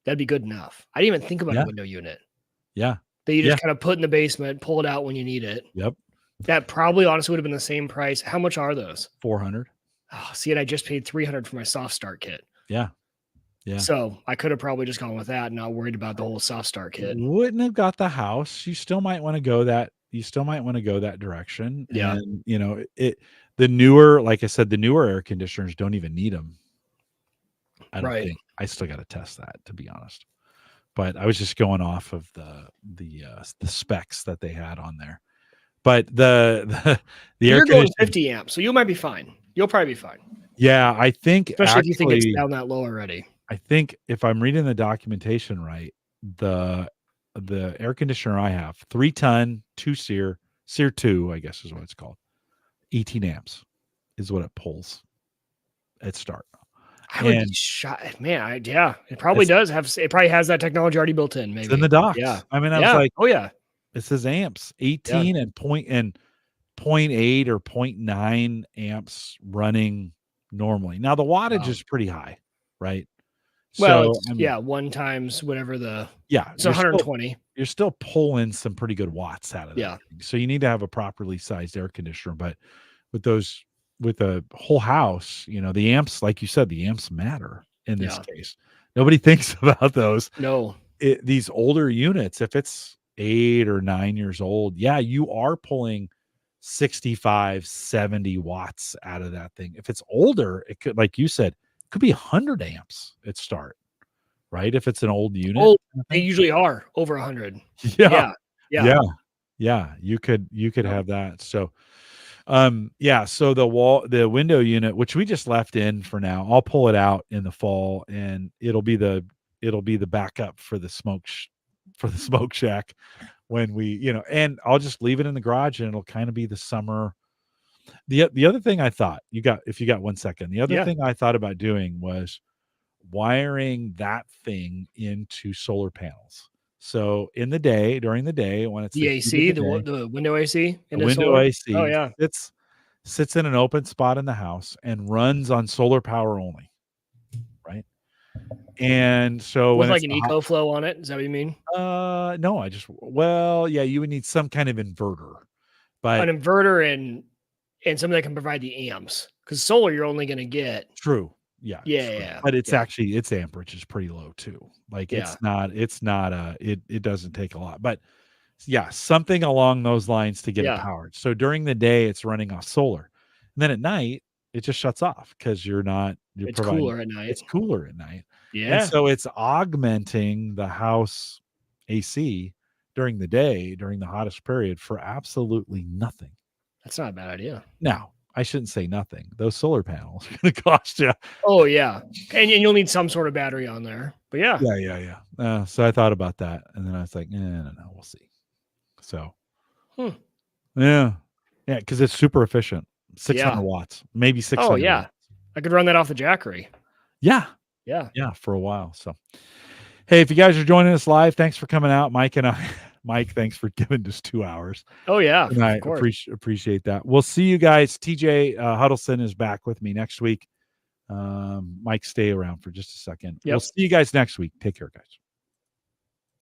that'd be good enough. I didn't even think about a window unit. Yeah. That you just kind of put in the basement, pull it out when you need it. Yep. That probably honestly would have been the same price. How much are those? $400. Oh, see, and I just paid $300 for my soft start kit. Yeah. Yeah. So I could have probably just gone with that and not worried about the whole soft start kit. Wouldn't have got the house. You still might want to go that. You still might want to go that direction. Yeah. And the newer, like I said, the newer air conditioners don't even need them. I don't think. I still got to test that, to be honest. but I was just going off of the specs that they had on there. But the air You're going conditioning, 50 amps, so you might be fine. You'll probably be fine, yeah, I think especially if you think it's actually, down that low already. I think if I'm reading the documentation right, the air conditioner I have, 3-ton, 2 SEER 2, I guess is what it's called, 18 amps is what it pulls at start. I would be And shot, man. Yeah, it probably it's does have. It probably has that technology already built in. it's Maybe. in the Yeah. docs. I mean, I was Yeah. like, Oh yeah. it says amps, Yeah. 18 and point and 0.8 or 0.9 amps running normally. Now the wattage Wow. is pretty high, right? Well, So it's I mean, 1 times whatever yeah, it's 120. you're still pulling some pretty good watts out of that Yeah. thing. So you need to have a properly sized air conditioner. But with those, with a whole house, the amps, like you said, the amps matter in this Yeah. case. Nobody thinks about those. No. These older units, if it's 8 or 9 years old, yeah, you are pulling 65, 70 watts out of that thing. If it's older, it could, like you said, could be 100 amps at start, right? If it's an old unit. Oh, they usually are over 100. Yeah. Yeah. Yeah. Yeah. Yeah. You could Yep. have that. So yeah, so the window unit, which we just left in for now, I'll pull it out in the fall and it'll be the backup for the for the smoke shack when we, and I'll just leave it in the garage and it'll kind of be the summer. The other thing I thought, if you got 1 second, the other Yeah. thing I thought about doing was wiring that thing into solar panels. So during the day, when it's The the heat of AC, the day, the window AC the in the window solar. Oh AC yeah. sits in an open spot in the house and runs on solar power only, right? And so With when like it's an the hot, EcoFlow on it. Is that what you mean? no, well, yeah, you would need some kind of inverter, An but inverter and something that can provide the amps. Because solar, you're only going to get. true, yeah, Yeah. true. Yeah. But it's Yeah. actually its amperage is pretty low too. Like Yeah. it doesn't take a lot, but yeah, something along those lines to get it Yeah. powered. So during the day, it's running off solar, and then at night, it just shuts off because you're It's providing. cooler at night. It's cooler at night, and Yeah. so it's augmenting the house AC during the day during the hottest period for absolutely nothing. That's not a bad idea. Now, I shouldn't say nothing. Those solar panels are going to cost you. Oh yeah. And you'll need some sort of battery on there. But yeah. Yeah. So I thought about that, and then I was like, no, we'll see. So, yeah, because it's super efficient. 600 watts, maybe 600 Oh yeah. watts. I could run that off the Jackery. Yeah, Yeah. for a while. So, hey, if you guys are joining us live, thanks for coming out, Mike and I. Mike, thanks for giving us 2 hours. Oh yeah. And I Of course. appreciate that. We'll see you guys. TJ Huddleston is back with me next week. Mike, stay around for just a second. Yep. We'll see you guys next week. Take care, guys.